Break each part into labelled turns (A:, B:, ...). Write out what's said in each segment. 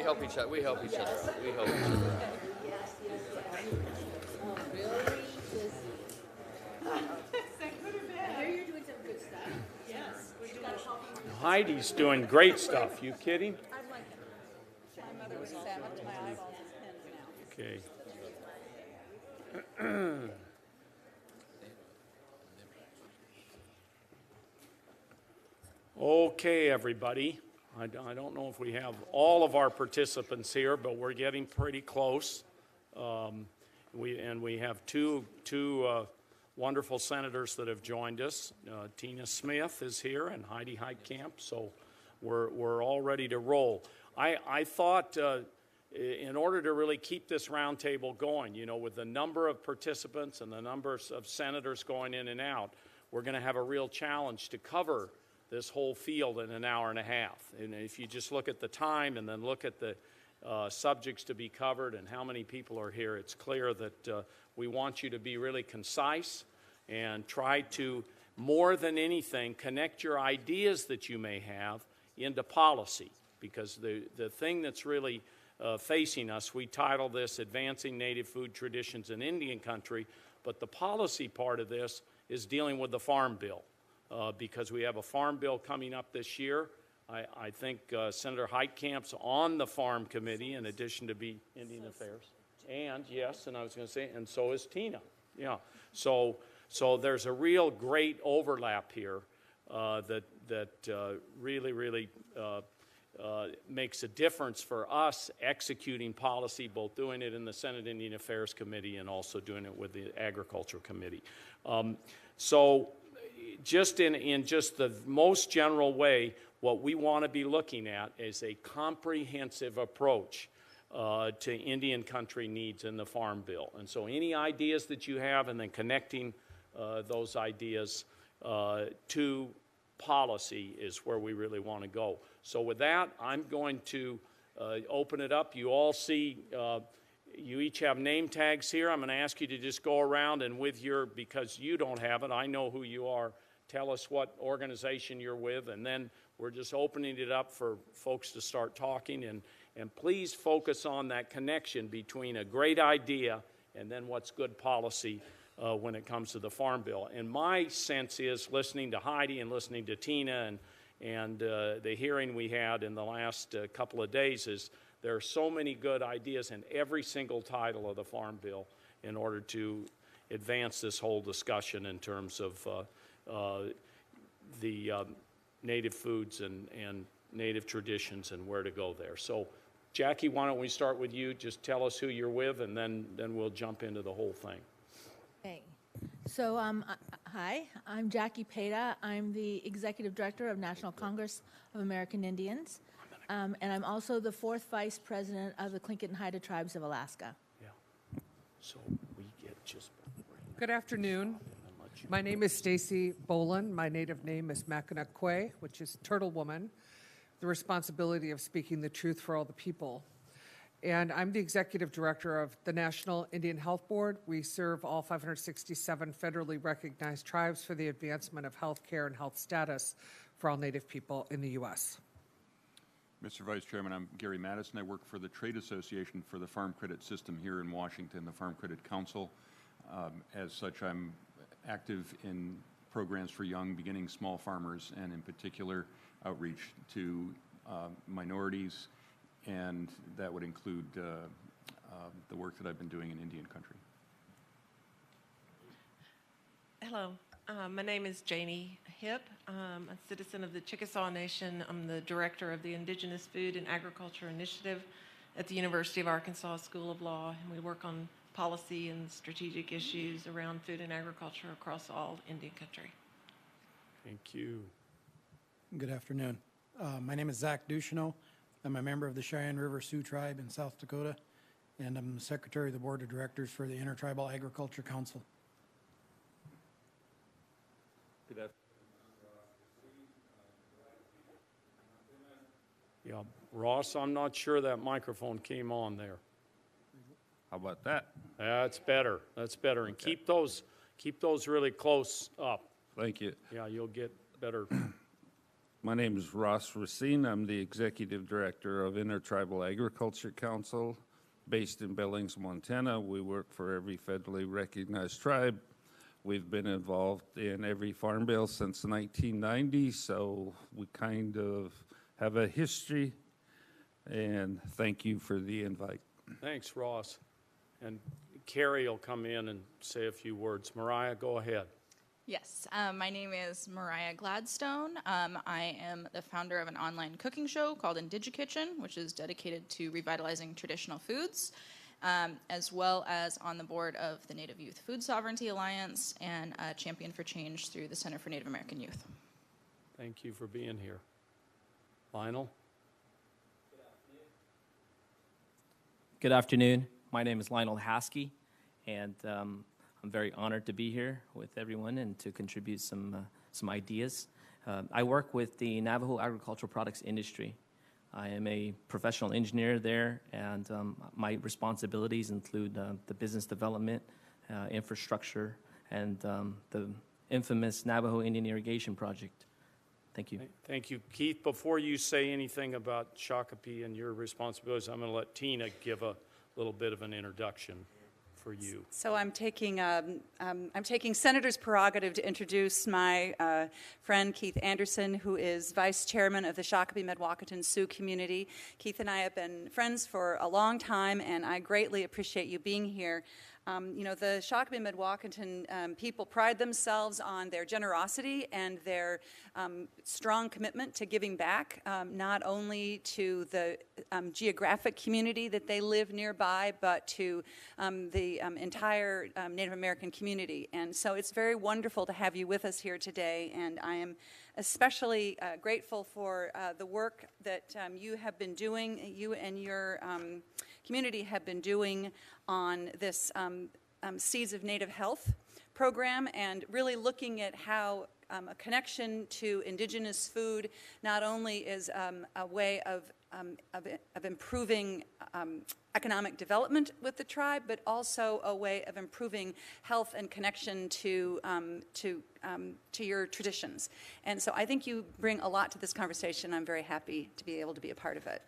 A: help each other. We help each other out. We help each other out.
B: Heidi's doing great stuff. You kidding? Okay. Okay, everybody. I don't know if we have all of our participants here, but we're getting pretty close. We have two wonderful senators that have joined us. Tina Smith is here and Heidi Heitkamp, so we're all ready to roll. I thought in order to really keep this roundtable going, you know, with the number of participants and the numbers of senators going in and out, we're going to have a real challenge to cover this whole field in an hour and a half. And if you just look at the time and then look at the subjects to be covered and how many people are here, it's clear that we want you to be really concise and try to, more than anything, connect your ideas that you may have into policy. Because the thing that's really facing us, we title this Advancing Native Food Traditions in Indian Country, but the policy part of this is dealing with the Farm Bill. Because we have a Farm Bill coming up this year. I think Senator Heitkamp's on the Farm Committee in addition to be Indian Affairs. And yes, and I was going to say, and so is Tina. Yeah. So there's a real great overlap here that really makes a difference for us executing policy, both doing it in the Senate Indian Affairs Committee and also doing it with the Agriculture Committee. Just in just the most general way, what we want to be looking at is a comprehensive approach to Indian country needs in the Farm Bill. And so any ideas that you have and then connecting those ideas to policy is where we really want to go. So with that, I'm going to open it up. You all see you each have name tags here. I'm going to ask you to just go around and with your, because you don't have it, I know who you are, tell us what organization you're with, and then we're just opening it up for folks to start talking, and please focus on that connection between a great idea and then what's good policy when it comes to the Farm Bill. And my sense is, listening to Heidi and listening to Tina and the hearing we had in the last couple of days, is there are so many good ideas in every single title of the Farm Bill in order to advance this whole discussion in terms of the native foods and native traditions and where to go there. So, Jackie, why don't we start with you? Just tell us who you're with, and then we'll jump into the whole thing.
C: Okay. So, hi, I'm Jackie Peda. I'm the Executive Director of National Congress of American Indians, and I'm also the 4th Vice President of the Tlingit and Haida Tribes of Alaska.
B: Yeah. So we get just...
D: Good afternoon. My name is Stacy Boland. My native name is Mackinac Kwe, which is Turtle Woman, the responsibility of speaking the truth for all the people. And I'm the Executive Director of the National Indian Health Board. We serve all 567 federally recognized tribes for the advancement of health care and health status for all Native people in the U.S.
E: Mr. Vice Chairman, I'm Gary Madison. I work for the Trade Association for the Farm Credit System here in Washington, the Farm Credit Council. As such, I'm active in programs for young, beginning small farmers, and in particular, outreach to minorities, and that would include the work that I've been doing in Indian country.
F: Hello, my name is Janie Hipp. I'm a citizen of the Chickasaw Nation. I'm the director of the Indigenous Food and Agriculture Initiative at the University of Arkansas School of Law, and we work on policy and strategic issues around food and agriculture across all Indian country.
B: Thank you.
G: Good afternoon. My name is Zach Ducheneau. I'm a member of the Cheyenne River Sioux Tribe in South Dakota, and I'm the Secretary of the Board of Directors for the Intertribal Agriculture Council.
B: Good afternoon. Yeah, Ross, I'm not sure that microphone came on there.
H: How about that?
B: That's better. That's better. And
H: Okay.
B: keep those really close up.
H: Thank you.
B: Yeah, you'll get better.
H: My name is Ross Racine. I'm the Executive Director of Intertribal Agriculture Council, based in Billings, Montana. We work for every federally recognized tribe. We've been involved in every farm bill since 1990, so we kind of have a history, and thank you for the invite.
B: Thanks, Ross. And Carrie will come in and say a few words. Mariah, go ahead.
I: Yes, my name is Mariah Gladstone. I am the founder of an online cooking show called IndigiKitchen, which is dedicated to revitalizing traditional foods, as well as on the board of the Native Youth Food Sovereignty Alliance and a champion for change through the Center for Native American Youth.
B: Thank you for being here. Lionel?
J: Good afternoon. My name is Lionel Haskey, and I'm very honored to be here with everyone and to contribute some ideas. I work with the Navajo agricultural products industry. I am a professional engineer there, and my responsibilities include the business development, infrastructure, and the infamous Navajo Indian Irrigation Project. Thank you.
B: Thank you. Keith, before you say anything about Shakopee and your responsibilities, I'm going to let Tina give a little bit of an introduction for you.
K: So I'm taking Senator's prerogative to introduce my friend Keith Anderson, who is Vice Chairman of the Shakopee-Medwakatan Sioux community. Keith and I have been friends for a long time, and I greatly appreciate you being here. The Shakopee-Medwakatan people pride themselves on their generosity and their strong commitment to giving back, not only to the geographic community that they live nearby, but to the entire Native American community. And so it's very wonderful to have you with us here today, and I am especially grateful for the work that you have been doing, you and your community have been doing on this Seeds of Native Health program, and really looking at how a connection to indigenous food not only is a way of improving economic development with the tribe, but also a way of improving health and connection to your traditions. And so I think you bring a lot to this conversation. I'm very happy to be able to be a part of it.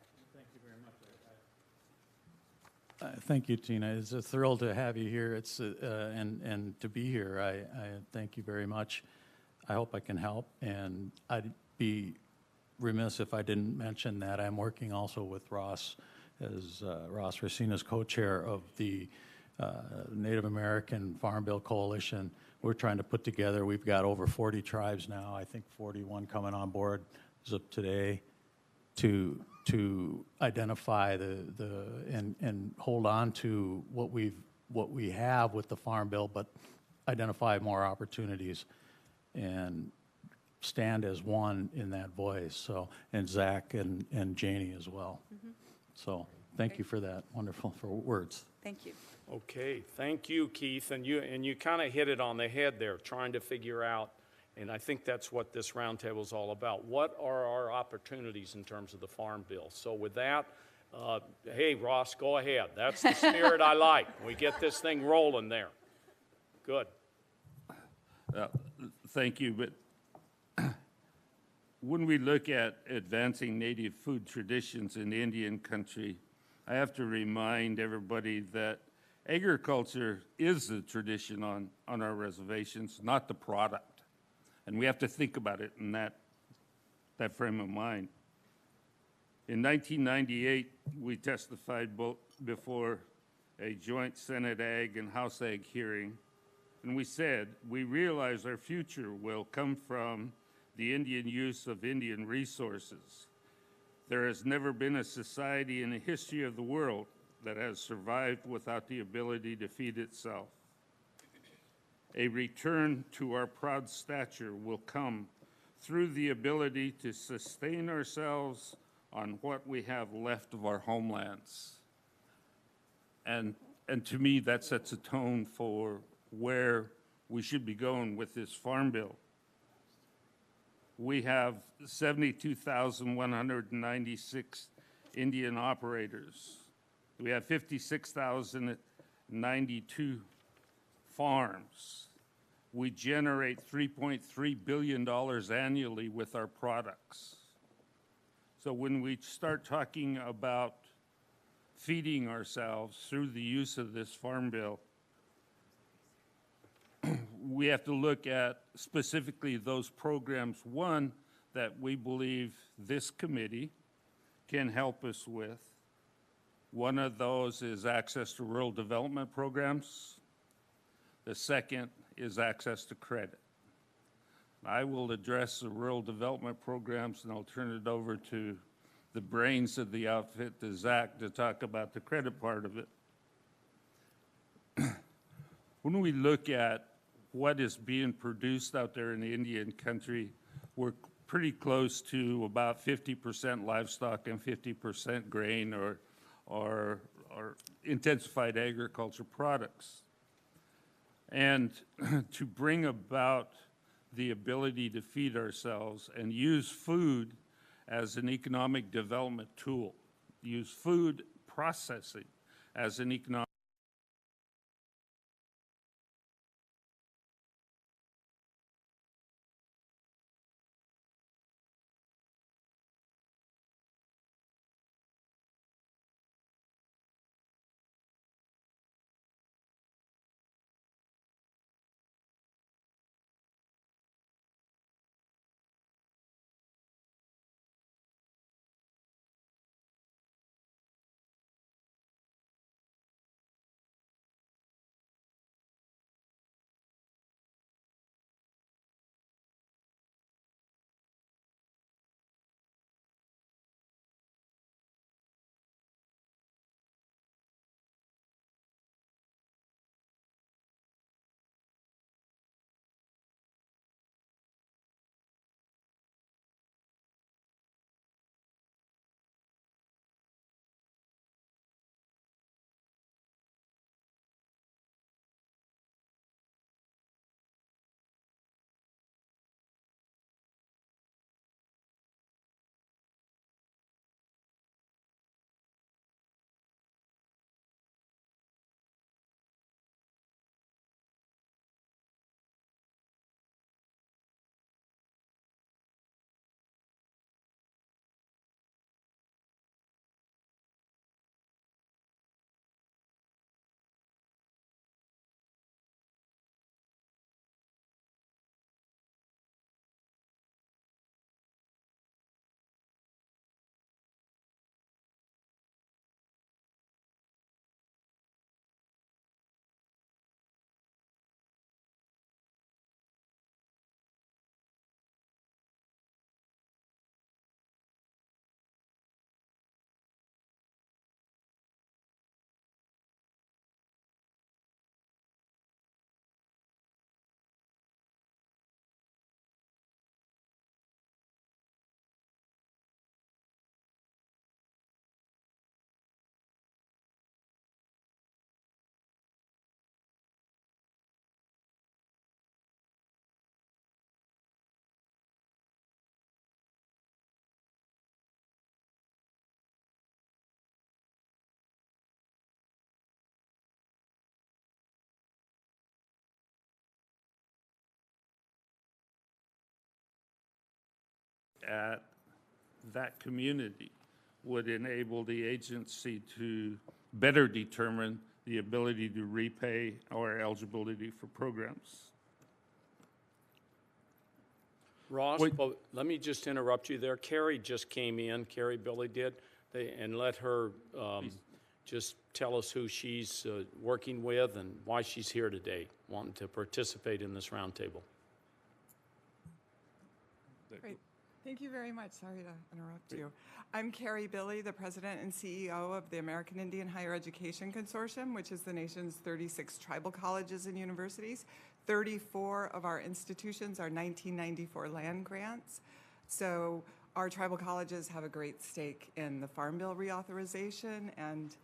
L: Thank you, Tina. It's a thrill to have you here. It's and to be here. I thank you very much. I hope I can help, and I'd be remiss if I didn't mention that I'm working also with Ross as Ross Racine as co-chair of the Native American Farm Bill Coalition. We're trying to put together. We've got over 40 tribes now. I think 41 coming on board as of today to identify and hold on to what we have with the Farm Bill, but identify more opportunities and stand as one in that voice. So, and Zach and Janie as well. Mm-hmm. So thank you for that. Wonderful for words.
K: Thank you.
B: Okay, thank you, Keith. And you kind of hit it on the head there, trying to figure out. And I think that's what this roundtable is all about. What are our opportunities in terms of the Farm Bill? So with that, hey, Ross, go ahead. That's the spirit I like. We get this thing rolling there. Good.
H: Thank you. But when we look at advancing native food traditions in Indian country, I have to remind everybody that agriculture is the tradition on our reservations, not the product. And we have to think about it in that frame of mind. In 1998, we testified before a joint Senate Ag and House Ag hearing, and we said, we realize our future will come from the Indian use of Indian resources. There has never been a society in the history of the world that has survived without the ability to feed itself. A return to our proud stature will come through the ability to sustain ourselves on what we have left of our homelands. And to me, that sets a tone for where we should be going with this Farm Bill. We have 72,196 Indian operators. We have 56,092 farms. we generate $3.3 billion annually with our products. So when we start talking about feeding ourselves through the use of this farm bill, we have to look at specifically those programs, one, that we believe this committee can help us with. One of those is access to rural development programs. The second is access to credit. I will address the rural development programs, and I'll turn it over to the brains of the outfit, to Zach, to talk about the credit part of it. When we look at what is being produced out there in the Indian country, we're pretty close to about 50% livestock and 50% grain or intensified agriculture products. And to bring about the ability to feed ourselves and use food as an economic development tool, use food processing as an economic at that community would enable the agency to better determine the ability to repay or eligibility for programs.
B: Ross, well, let me just interrupt you there. Carrie just came in, Carrie Billy did, and let her just tell us who she's working with and why she's here today, wanting to participate in this roundtable.
M: Great. Thank you very much. Sorry to interrupt you. I'm Carrie Billy, the president and CEO of the American Indian Higher Education Consortium, which is the nation's 36 tribal colleges and universities. 34 of our institutions are 1994 land grants. So our tribal colleges have a great stake in the Farm Bill reauthorization and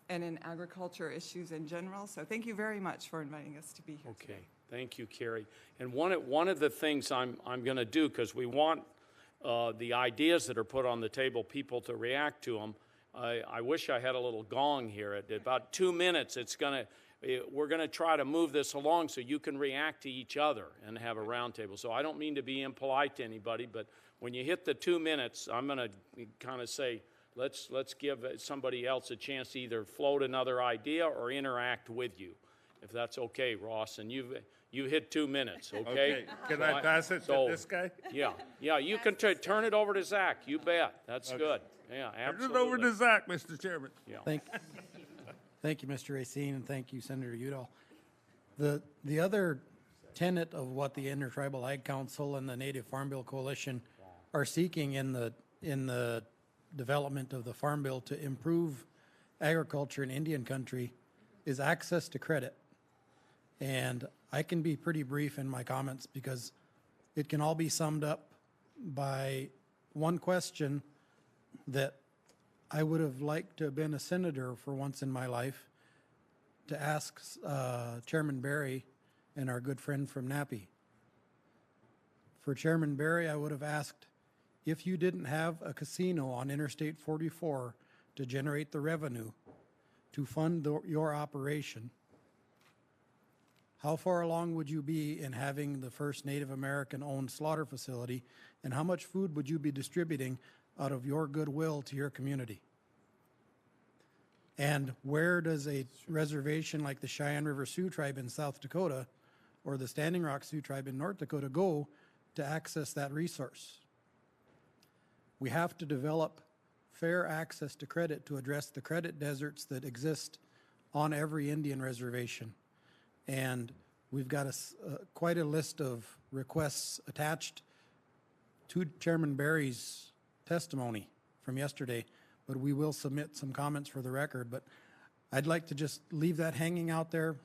M: in agriculture issues in general. So thank you very much for inviting us to be here today.
B: Thank you, Carrie. And one of the things I'm going to do, because we want the ideas that are put on the table, people to react to them. I wish I had a little gong here. At about 2 minutes, it's going to we're going to try to move this along so you can react to each other and have a roundtable. So I don't mean to be impolite to anybody, but when you hit the 2 minutes, I'm going to kind of say, let's give somebody else a chance to either float another idea or interact with you, if that's okay, Ross. And you hit 2 minutes, okay?
H: Can I pass it to this guy?
B: Yeah, you can turn it over to Zach. You bet. That's good. Yeah, absolutely.
H: Turn it over to Zach, Mr. Chairman.
B: Yeah.
G: Thank you, Mr. Racine, and thank you, Senator Udall. The other tenet of what the Intertribal Ag Council and the Native Farm Bill Coalition are seeking in the development of the Farm Bill to improve agriculture in Indian country is access to credit. And I can be pretty brief in my comments because it can all be summed up by one question that I would have liked to have been a senator for once in my life to ask Chairman Berry and our good friend from Nappy. For Chairman Berry, I would have asked, if you didn't have a casino on Interstate 44 to generate the revenue to fund your operation, how far along would you be in having the first Native American-owned slaughter facility, and how much food would you be distributing out of your goodwill to your community? And where does a reservation like the Cheyenne River Sioux Tribe in South Dakota or the Standing Rock Sioux Tribe in North Dakota go to access that resource? We have to develop fair access to credit to address the credit deserts that exist on every Indian reservation. And we've got quite a list of requests attached to Chairman Berry's testimony from yesterday, but we will submit some comments for the record. But I'd like to just leave that hanging out there,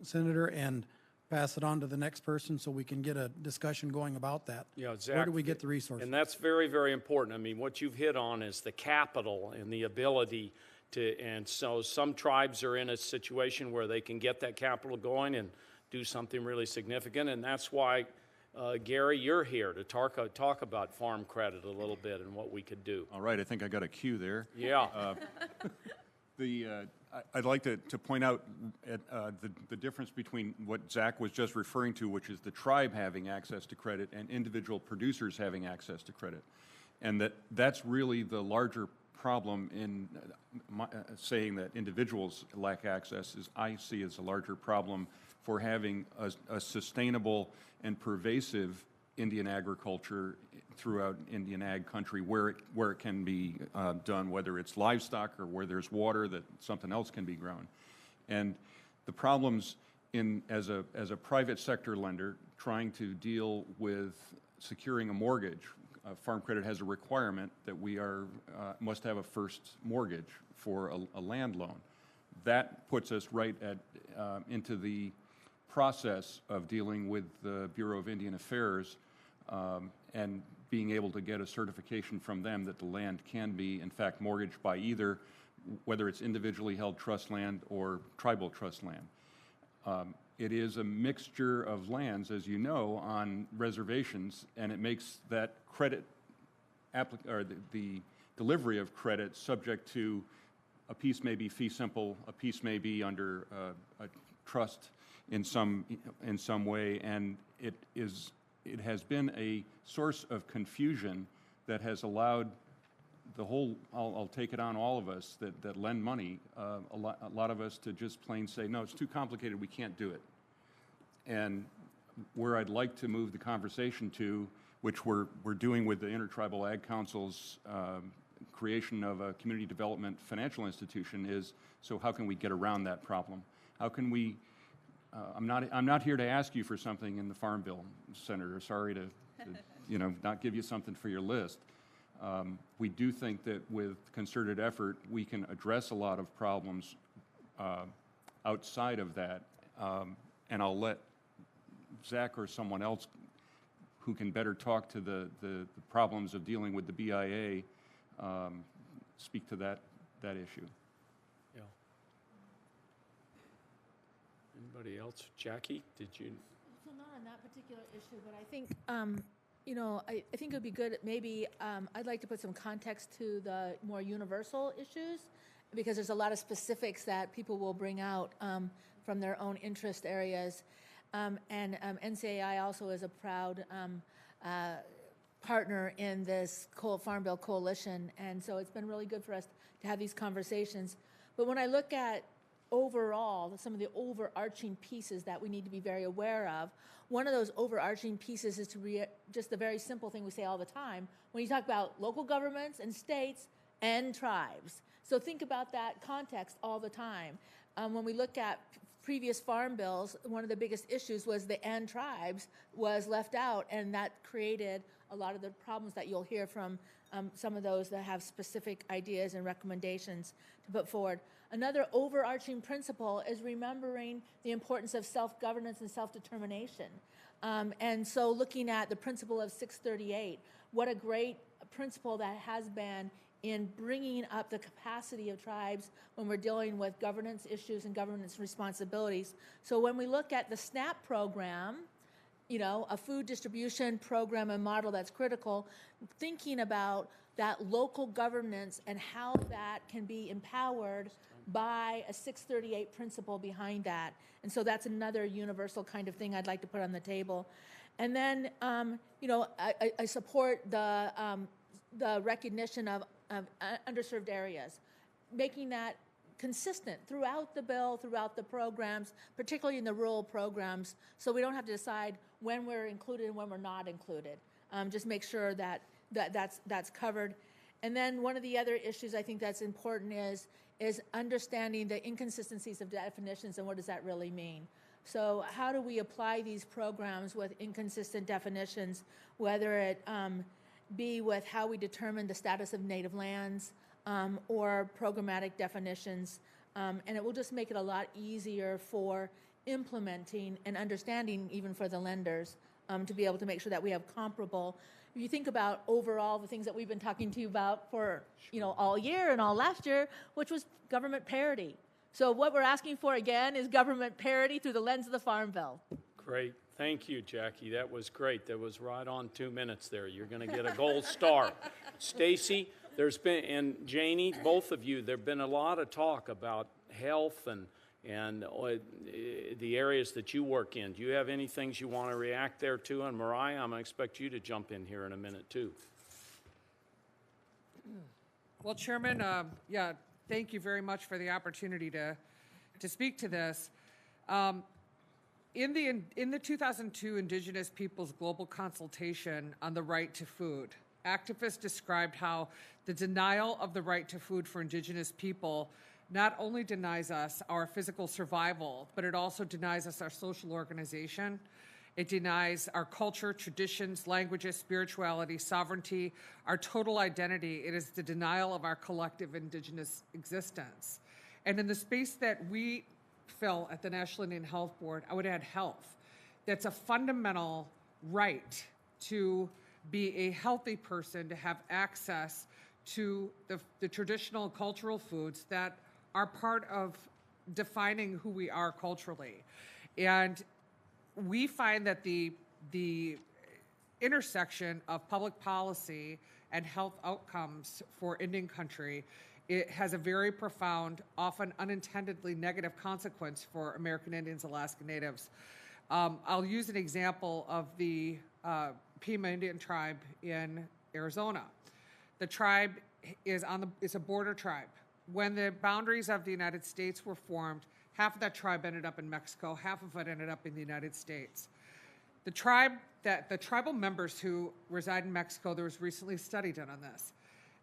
G: Senator, and pass it on to the next person so we can get a discussion going about that.
B: Yeah, Zach,
G: where do we get the resources?
B: And that's very, very important. I mean, what you've hit on is the capital and the ability to, and so some tribes are in a situation where they can get that capital going and do something really significant, and that's why, Gary, you're here to talk about farm credit a little bit and what we could do.
E: All right, I think I got a cue there.
B: Yeah.
E: I'd like to point out the difference between what Zach was just referring to, which is the tribe having access to credit and individual producers having access to credit. And that's really the larger problem in saying that individuals lack access is I see as a larger problem for having a sustainable and pervasive Indian agriculture throughout Indian ag country where it can be done, whether it's livestock or where there's water that something else can be grown. And the problems as a private sector lender trying to deal with securing a mortgage, Farm Credit has a requirement that we must have a first mortgage for a land loan. That puts us right into the process of dealing with the Bureau of Indian Affairs and being able to get a certification from them that the land can be, in fact, mortgaged by either, whether it's individually held trust land or tribal trust land. It is a mixture of lands, as you know, on reservations, and it makes that credit, or the delivery of credit subject to a piece may be fee simple, a piece may be under a trust in some way, and it has been a source of confusion that has allowed the whole, I'll take it on all of us that lend money, a lot of us to just plain say, no, it's too complicated, we can't do it. And where I'd like to move the conversation to, which we're doing with the Intertribal Ag Council's creation of a community development financial institution, is so how can we get around that problem? How can we, I'm not here to ask you for something in the Farm Bill, Senator, sorry to not give you something for your list. We do think that with concerted effort, we can address a lot of problems outside of that, and I'll let Zach or someone else who can better talk to the problems of dealing with the BIA speak to that issue.
B: Yeah. Anybody else? Jackie, did you?
C: So not on that particular issue, but I think, I think it would be good, maybe, I'd like to put some context to the more universal issues because there's a lot of specifics that people will bring out from their own interest areas. NCAI also is a proud partner in this Farm Bill Coalition, and so it's been really good for us to have these conversations. But when I look at overall some of the overarching pieces that we need to be very aware of, one of those overarching pieces is just the very simple thing we say all the time when you talk about local governments and states and tribes. So think about that context all the time. When we look at previous farm bills, one of the biggest issues was the "and tribes" was left out, and that created a lot of the problems that you'll hear from some of those that have specific ideas and recommendations to put forward. Another overarching principle is remembering the importance of self-governance and self-determination. And so looking at the principle of 638, what a great principle that has been in bringing up the capacity of tribes when we're dealing with governance issues and governance responsibilities. So when we look at the SNAP program, you know, a food distribution program and model that's critical, thinking about that local governance and how that can be empowered by a 638 principle behind that. And so that's another universal kind of thing I'd like to put on the table. And then, you know, I support the recognition of underserved areas, making that consistent throughout the bill, throughout the programs, particularly in the rural programs, so we don't have to decide when we're included and when we're not included. Just make sure that that's covered. And then one of the other issues I think that's important is understanding the inconsistencies of definitions and what does that really mean. So how do we apply these programs with inconsistent definitions, whether it be with how we determine the status of native lands or programmatic definitions, and it will just make it a lot easier for implementing and understanding, even for the lenders, to be able to make sure that we have comparable. If you think about overall the things that we've been talking to you about for all year and all last year, which was government parity. So what we're asking for again is government parity through the lens of the Farm Bill.
B: Great. Thank you, Jackie. That was great. That was right on 2 minutes there. You're going to get a gold star. Stacy, and Janie, both of you, there've been a lot of talk about health and the areas that you work in. Do you have any things you want to react there to? And Mariah, I'm going to expect you to jump in here in a minute too.
D: Well, Chairman, thank you very much for the opportunity to speak to this. In the 2002 Indigenous Peoples Global Consultation on the Right to Food, activists described how the denial of the right to food for Indigenous people not only denies us our physical survival, but it also denies us our social organization. It denies our culture, traditions, languages, spirituality, sovereignty, our total identity. It is the denial of our collective Indigenous existence. And in the space that we fill at the National Indian Health Board, I would add health. That's a fundamental right to be a healthy person, to have access to the traditional cultural foods that are part of defining who we are culturally. And we find that the intersection of public policy and health outcomes for Indian country, it has a very profound, often unintendedly negative consequence for American Indians, Alaska Natives. I'll use an example of the Pima Indian tribe in Arizona. The tribe is a border tribe. When the boundaries of the United States were formed, half of that tribe ended up in Mexico, half of it ended up in the United States. The tribal members who reside in Mexico, there was recently a study done on this.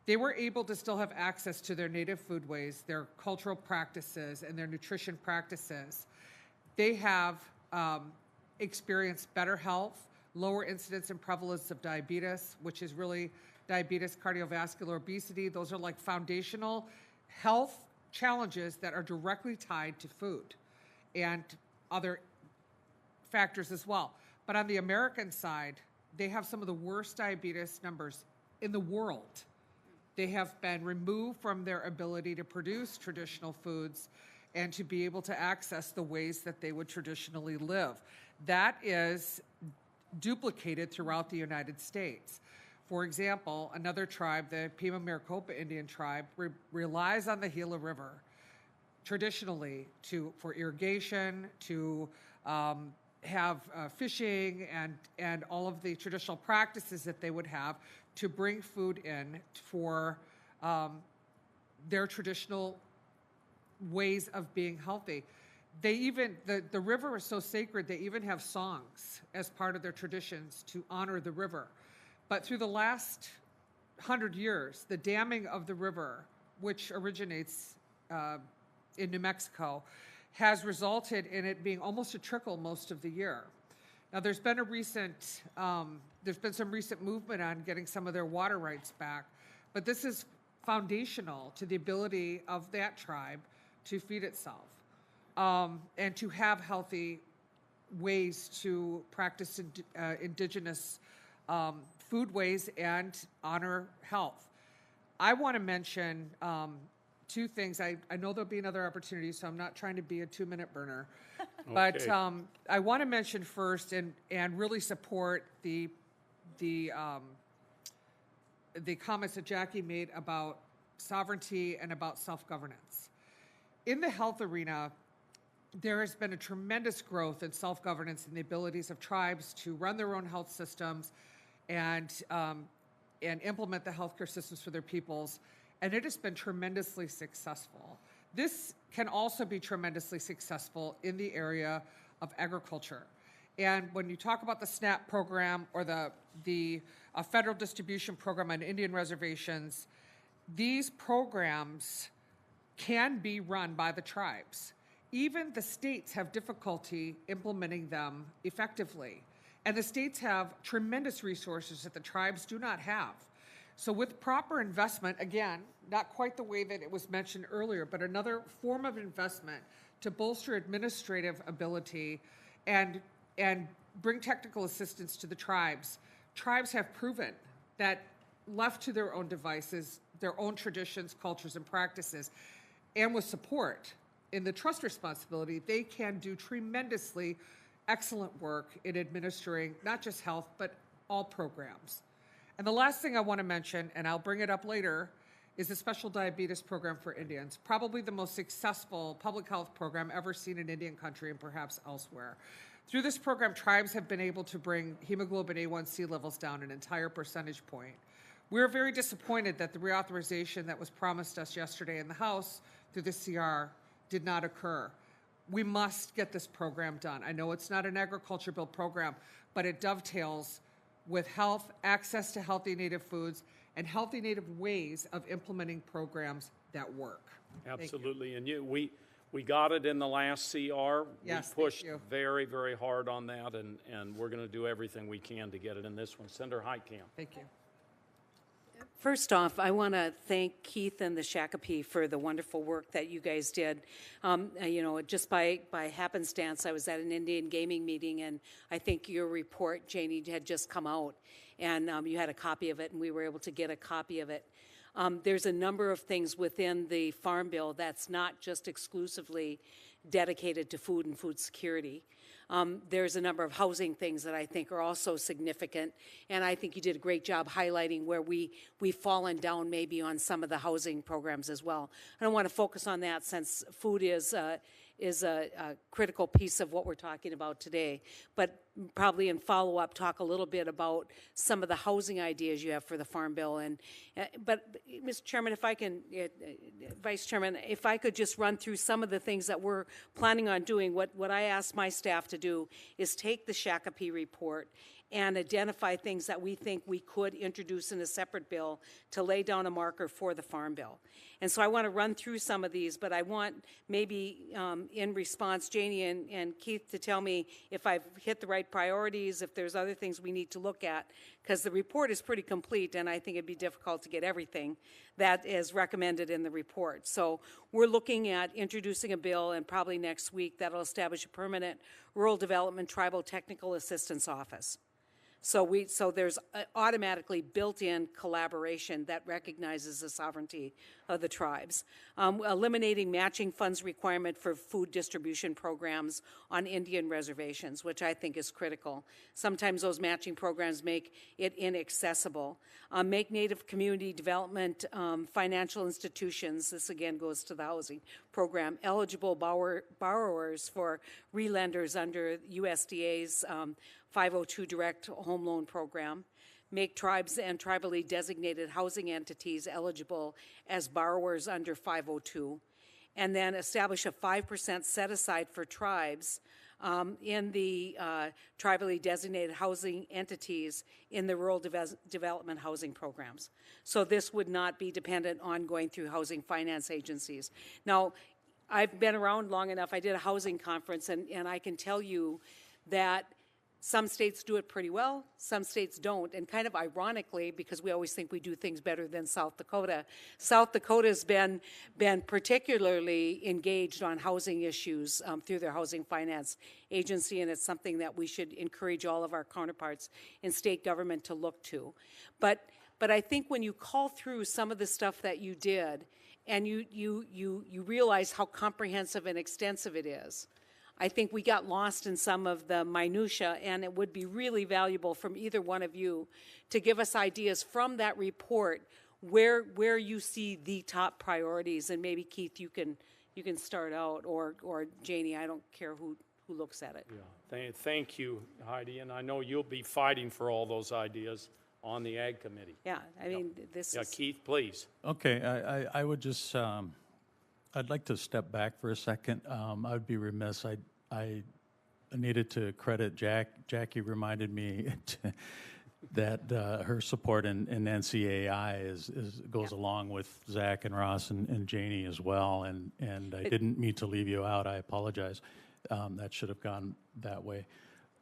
D: They were able to still have access to their native foodways, their cultural practices, and their nutrition practices. They have experienced better health, lower incidence and prevalence of diabetes, which is really diabetes, cardiovascular, obesity. Those are like foundational health challenges that are directly tied to food and other factors as well. But on the American side, they have some of the worst diabetes numbers in the world. They have been removed from their ability to produce traditional foods and to be able to access the ways that they would traditionally live. That is duplicated throughout the United States. For example, another tribe, the Pima Maricopa Indian tribe, relies on the Gila River traditionally for irrigation, to have fishing and all of the traditional practices that they would have to bring food in for their traditional ways of being healthy. They even, the river is so sacred, they even have songs as part of their traditions to honor the river. But through the last 100 years, the damming of the river, which originates in New Mexico, has resulted in it being almost a trickle most of the year. Now, there's been some recent movement on getting some of their water rights back, but this is foundational to the ability of that tribe to feed itself and to have healthy ways to practice indigenous foodways and honor health. I want to mention two things. I know there'll be another opportunity, so I'm not trying to be a 2-minute burner. But I want to mention first and really support the comments that Jackie made about sovereignty and about self-governance. In the health arena, there has been a tremendous growth in self-governance and the abilities of tribes to run their own health systems and implement the healthcare systems for their peoples, and it has been tremendously successful. This can also be tremendously successful in the area of agriculture. And when you talk about the SNAP program or the federal distribution program on Indian reservations, these programs can be run by the tribes. Even the states have difficulty implementing them effectively. And the states have tremendous resources that the tribes do not have. So with proper investment, again, not quite the way that it was mentioned earlier, but another form of investment to bolster administrative ability and bring technical assistance to the tribes. Tribes have proven that left to their own devices, their own traditions, cultures, and practices, and with support in the trust responsibility, they can do tremendously excellent work in administering not just health, but all programs. And the last thing I want to mention, and I'll bring it up later, is the Special Diabetes Program for Indians, probably the most successful public health program ever seen in Indian country and perhaps elsewhere. Through this program, tribes have been able to bring hemoglobin A1C levels down an entire percentage point. We're very disappointed that the reauthorization that was promised us yesterday in the House through the CR did not occur. We must get this program done. I know it's not an agriculture bill program, but it dovetails with health, access to healthy native foods, and healthy native ways of implementing programs that work.
B: Absolutely, and we got it in the last CR.
D: Yes,
B: we pushed
D: thank you.
B: very, very hard on that, and we're going to do everything we can to get it in this one. Senator Heitkamp.
D: Thank you.
N: First off, I want to thank Keith and the Shakopee for the wonderful work that you guys did. Just by happenstance, I was at an Indian gaming meeting, and I think your report, Janie, had just come out, and you had a copy of it, and we were able to get a copy of it. There's a number of things within the Farm Bill that's not just exclusively dedicated to food and food security. There's a number of housing things that I think are also significant, and I think you did a great job highlighting where we've fallen down maybe on some of the housing programs as well. I don't want to focus on that since food is a critical piece of what we're talking about today, but probably in follow-up talk a little bit about some of the housing ideas you have for the Farm Bill. But Mr. Chairman, if I can, Vice Chairman, if I could just run through some of the things that we're planning on doing. What I asked my staff to do is take the Shakopee report and identify things that we think we could introduce in a separate bill to lay down a marker for the Farm Bill. And so I want to run through some of these, but I want maybe in response, Janie and Keith to tell me if I've hit the right priorities, if there's other things we need to look at, because the report is pretty complete, and I think it'd be difficult to get everything that is recommended in the report. So we're looking at introducing a bill, and probably next week, that'll establish a permanent Rural Development Tribal Technical Assistance Office. So there's automatically built-in collaboration that recognizes the sovereignty of the tribes. Eliminating matching funds requirement for food distribution programs on Indian reservations, which I think is critical. Sometimes those matching programs make it inaccessible. Make Native community development financial institutions, this again goes to the housing program, eligible borrowers for relenders under USDA's 502 Direct Home Loan Program. Make tribes and tribally designated housing entities eligible as borrowers under 502, and then establish a 5% set aside for tribes in the tribally designated housing entities in the rural development housing programs. So this would not be dependent on going through housing finance agencies. Now, I've been around long enough. I did a housing conference, and I can tell you that some states do it pretty well, some states don't, and kind of ironically, because we always think we do things better than South Dakota, South Dakota's been particularly engaged on housing issues through their housing finance agency, and it's something that we should encourage all of our counterparts in state government to look to. But I think when you call through some of the stuff that you did, and you realize how comprehensive and extensive it is, I think we got lost in some of the minutia, and it would be really valuable from either one of you to give us ideas from that report where you see the top priorities. And maybe Keith, you can start out, or Janie, I don't care who looks at it.
B: Yeah, thank you, Heidi, and I know you'll be fighting for all those ideas on the Ag Committee.
N: Yeah, I mean, this is...
B: Keith, please.
L: Okay, I would just, I'd like to step back for a second. I would be remiss. I needed to credit Jackie reminded me that her support in NCAI goes along with Zach and Ross and Janie as well. And I didn't mean to leave you out. I apologize. That should have gone that way.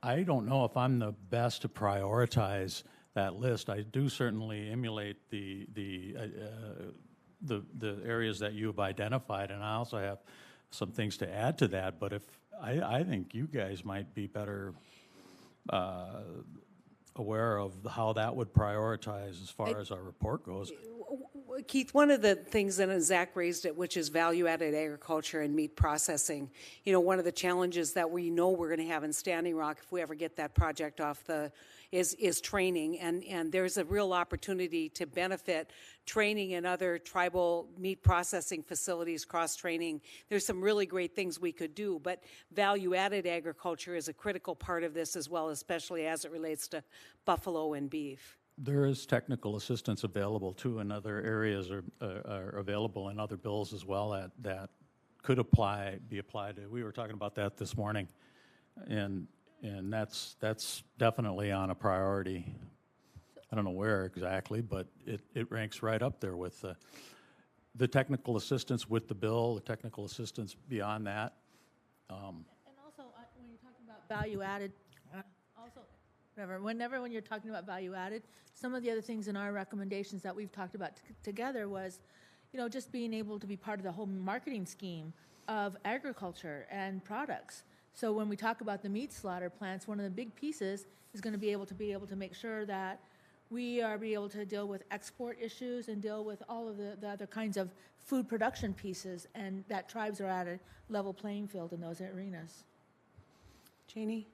L: I don't know if I'm the best to prioritize that list. I do certainly emulate the areas that you've identified, and I also have some things to add to that. But if I think you guys might be better aware of how that would prioritize as far as our report goes.
N: Keith, one of the things, and Zach raised it, which is value-added agriculture and meat processing. You know, one of the challenges that we know we're going to have in Standing Rock, if we ever get that project off is training, and there's a real opportunity to benefit training in other tribal meat processing facilities, cross-training. There's some really great things we could do, but value-added agriculture is a critical part of this as well, especially as it relates to buffalo and beef.
L: There is technical assistance available too in other areas, are available in other bills as well that could be applied to. We were talking about that this morning, and that's definitely on a priority. I don't know where exactly, but it ranks right up there with the technical assistance with the bill, the technical assistance beyond that.
C: And also, when you're talking about value added, whenever when you're talking about value added, some of the other things in our recommendations that we've talked about together was, you know, just being able to be part of the whole marketing scheme of agriculture and products. So when we talk about the meat slaughter plants, one of the big pieces is going to be able to make sure that we are able to deal with export issues and deal with all of the other kinds of food production pieces, and that tribes are at a level playing field in those arenas.
N: Janie?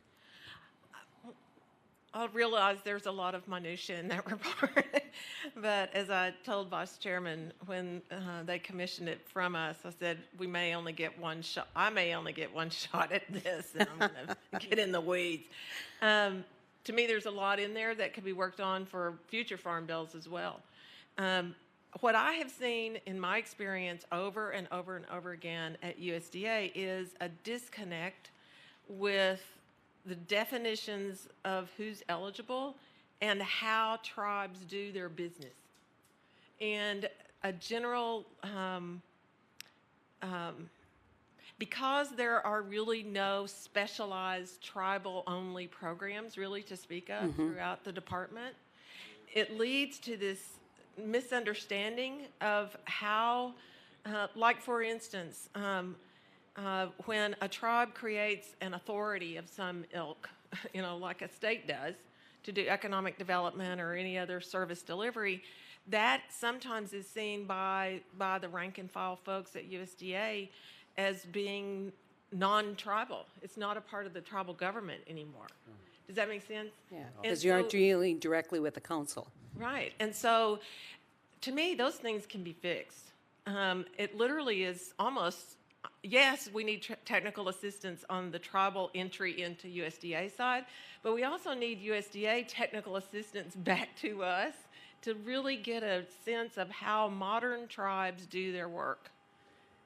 F: I realize there's a lot of minutia in that report, but as I told Vice Chairman when they commissioned it from us, I said we may only get one shot. I may only get one shot at this, and I'm going to get in the weeds. To me, there's a lot in there that could be worked on for future farm bills as well. What I have seen in my experience over and over and over again at USDA is a disconnect with the definitions of who's eligible and how tribes do their business. And a general, because there are really no specialized tribal-only programs really to speak of throughout the department, it leads to this misunderstanding of how, like for instance, when a tribe creates an authority of some ilk, you know, like a state does, to do economic development or any other service delivery, that sometimes is seen by the rank and file folks at USDA as being non-tribal. It's not a part of the tribal government anymore. Does that make sense?
N: Yeah,
F: And
N: because you aren't
F: so-
N: dealing directly with the council.
F: Right. And so, to me, those things can be fixed. It literally is almost, yes, we need technical assistance on the tribal entry into USDA side, but we also need USDA technical assistance back to us to really get a sense of how modern tribes do their work,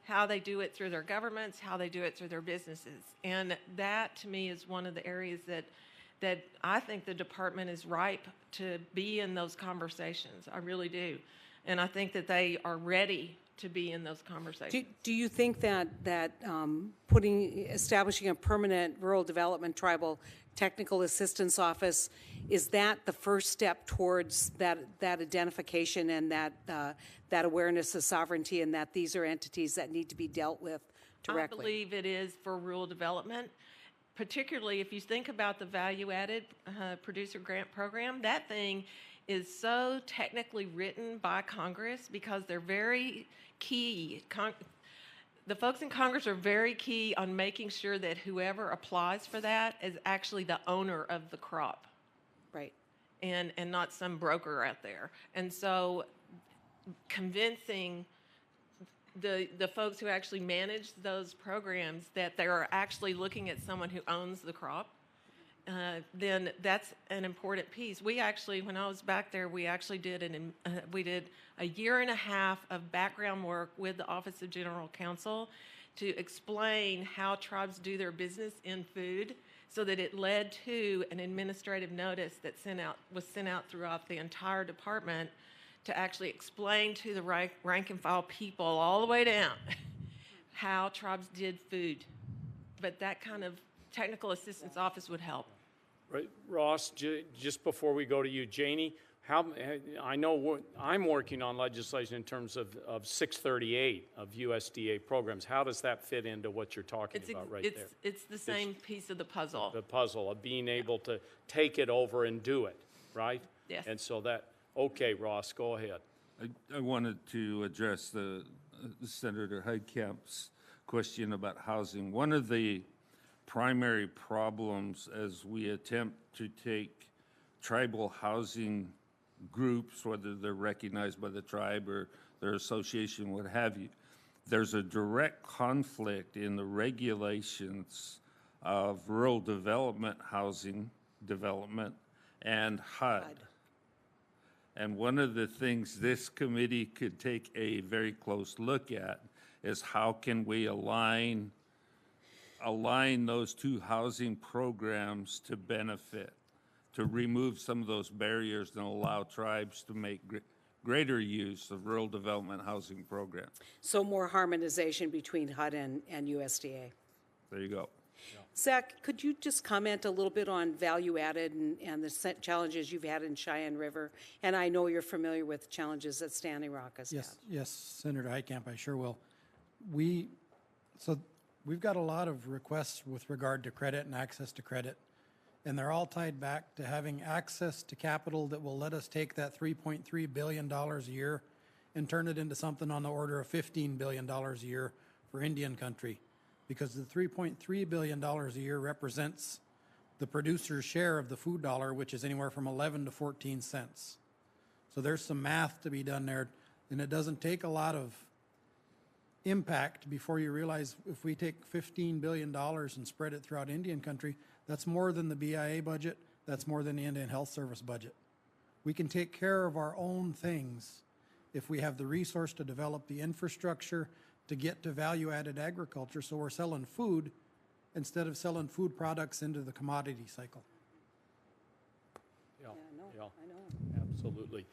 F: how they do it through their governments, how they do it through their businesses. And that, to me, is one of the areas that I think the department is ripe to be in those conversations. I really do. And I think that they are ready to be in those conversations.
N: Do you think that establishing a permanent rural development tribal technical assistance office, is that the first step towards that identification and that awareness of sovereignty, and that these are entities that need to be dealt with directly?
F: I believe it is for rural development, particularly if you think about the value-added producer grant program. That thing is so technically written by Congress because they're very key. The folks in Congress are very key on making sure that whoever applies for that is actually the owner of the crop.
N: Right.
F: And not some broker out there. And so convincing the folks who actually manage those programs that they are actually looking at someone who owns the crop, then that's an important piece. We actually, when I was back there, we actually did we did a year and a half of background work with the Office of General Counsel to explain how tribes do their business in food, so that it led to an administrative notice that was sent out throughout the entire department to actually explain to the rank and file people all the way down how tribes did food. But that kind of technical assistance office would help.
B: Right, Ross, just before we go to you, Janie, I know I'm working on legislation in terms of 638 of USDA programs. How does that fit into what you're talking about right there?
F: It's the same piece of the puzzle.
B: The puzzle of being able to take it over and do it, right?
F: Yes.
B: And so okay, Ross, go ahead.
H: I wanted to address the Senator Heidkamp's question about housing. One of the primary problems as we attempt to take tribal housing groups, whether they're recognized by the tribe or their association, what have you, there's a direct conflict in the regulations of rural development housing development and HUD. And one of the things this committee could take a very close look at is how can we align those two housing programs to benefit, to remove some of those barriers and allow tribes to make greater use of rural development housing programs.
N: So more harmonization between HUD and USDA.
H: There you go.
N: Zach, could you just comment a little bit on value added and the challenges you've had in Cheyenne River? And I know you're familiar with challenges that Standing Rock has had.
G: Yes, Senator Heitkamp, I sure will. So we've got a lot of requests with regard to credit and access to credit, and they're all tied back to having access to capital that will let us take that $3.3 billion a year and turn it into something on the order of $15 billion a year for Indian country. Because the $3.3 billion a year represents the producer's share of the food dollar, which is anywhere from 11 to 14 cents. So there's some math to be done there, and it doesn't take a lot of impact before you realize if we take $15 billion and spread it throughout Indian country, that's more than the BIA budget, that's more than the Indian Health Service budget. We can take care of our own things if we have the resource to develop the infrastructure to get to value-added agriculture, so we're selling food instead of selling food products into the commodity cycle.
B: Yeah, I know. Absolutely.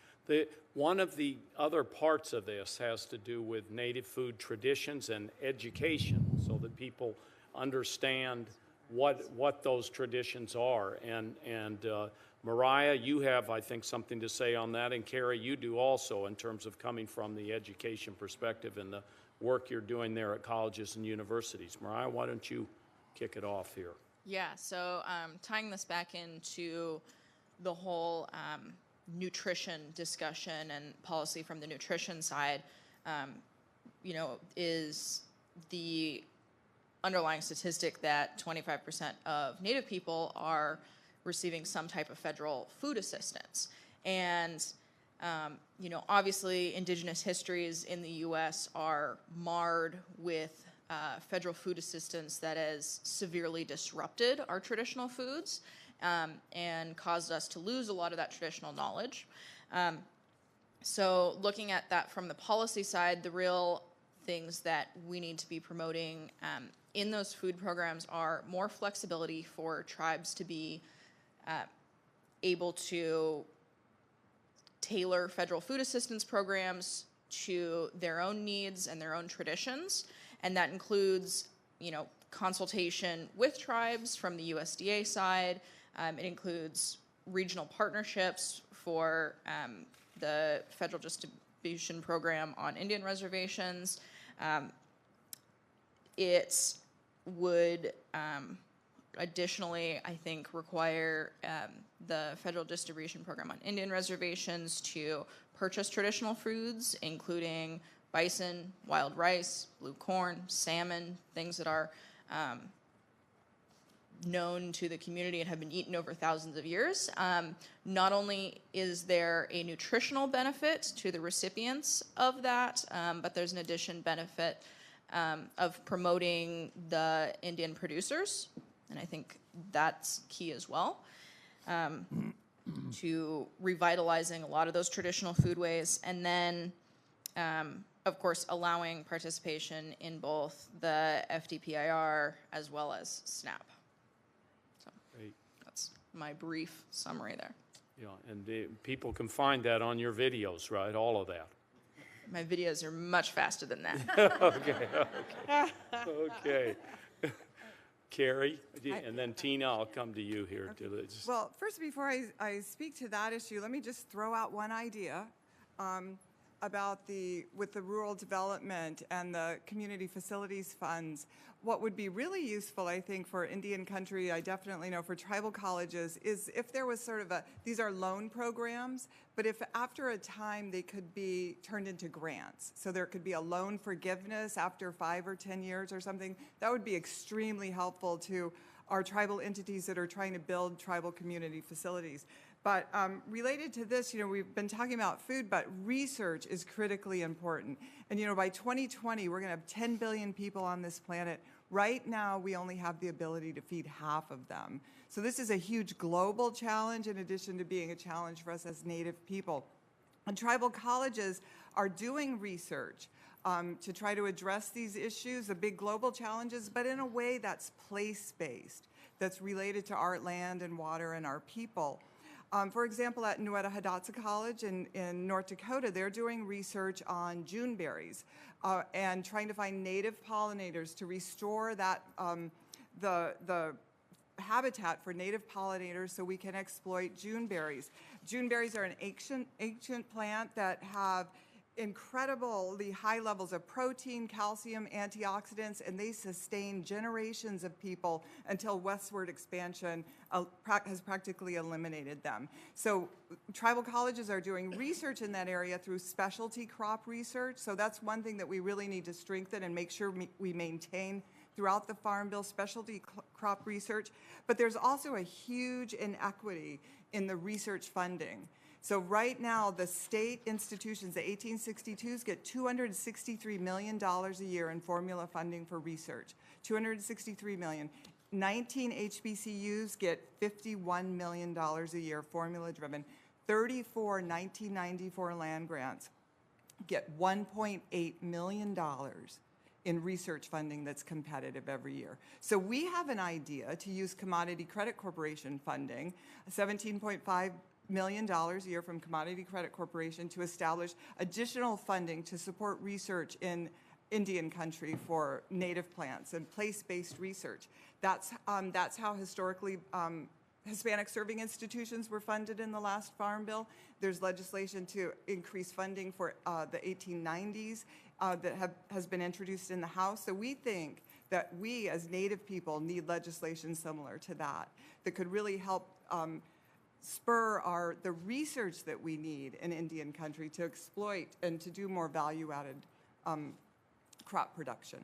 B: One of the other parts of this has to do with native food traditions and education, so that people understand what those traditions are. And Mariah, you have, I think, something to say on that, and Carrie, you do also, in terms of coming from the education perspective and the work you're doing there at colleges and universities. Mariah, why don't you kick it off here?
I: Yeah, so tying this back into the whole nutrition discussion and policy from the nutrition side, is the underlying statistic that 25% of Native people are receiving some type of federal food assistance. And, obviously Indigenous histories in the U.S. are marred with federal food assistance that has severely disrupted our traditional foods and caused us to lose a lot of that traditional knowledge. So looking at that from the policy side, the real things that we need to be promoting in those food programs are more flexibility for tribes to be able to tailor federal food assistance programs to their own needs and their own traditions. And that includes, consultation with tribes from the USDA side. It includes regional partnerships for the federal distribution program on Indian reservations. It would additionally, I think, require the federal distribution program on Indian reservations to purchase traditional foods, including bison, wild rice, blue corn, salmon, things that are known to the community and have been eaten over thousands of years. Not only is there a nutritional benefit to the recipients of that, but there's an additional benefit of promoting the Indian producers, and I think that's key as well, to revitalizing a lot of those traditional foodways, and then, of course, allowing participation in both the FDPIR as well as SNAP. So
B: Great.
I: that's my brief summary there.
B: Yeah, and people can find that on your videos, right? All of that.
I: My videos are much faster than that.
B: Okay. Carrie, and then Tina, I'll come to you here.
M: Okay. Well, first, before I speak to that issue, let me just throw out one idea about with the rural development and the community facilities funds. What would be really useful, I think, for Indian country, I definitely know for tribal colleges, is if there was sort of these are loan programs, but if after a time they could be turned into grants. So there could be a loan forgiveness after 5 or 10 years or something. That would be extremely helpful to our tribal entities that are trying to build tribal community facilities. But related to this, we've been talking about food, but research is critically important. And, by 2020, we're going to have 10 billion people on this planet. Right now, we only have the ability to feed half of them. So this is a huge global challenge in addition to being a challenge for us as Native people. And tribal colleges are doing research to try to address these issues, the big global challenges, but in a way that's place-based, that's related to our land and water and our people. For example, at Nueta Hidatsa College in North Dakota, they're doing research on Juneberries and trying to find native pollinators to restore that the habitat for native pollinators so we can exploit Juneberries. Juneberries are an ancient plant that have incredibly high levels of protein, calcium, antioxidants, and they sustain generations of people until westward expansion has practically eliminated them. So tribal colleges are doing research in that area through specialty crop research. So that's one thing that we really need to strengthen and make sure we maintain throughout the Farm Bill, specialty crop research. But there's also a huge inequity in the research funding. So right now, the state institutions, the 1862s, get $263 million a year in formula funding for research. $263 million. 19 HBCUs get $51 million a year, formula-driven. 34 1994 land grants get $1.8 million in research funding that's competitive every year. So we have an idea to use Commodity Credit Corporation funding, $17.5 million a year from Commodity Credit Corporation to establish additional funding to support research in Indian country for native plants and place-based research. That's how historically Hispanic serving institutions were funded in the last Farm Bill. There's legislation to increase funding for the 1890s that has been introduced in the House. So we think that we as Native people need legislation similar to that could really help spur the research that we need in Indian country to exploit and to do more value-added crop production.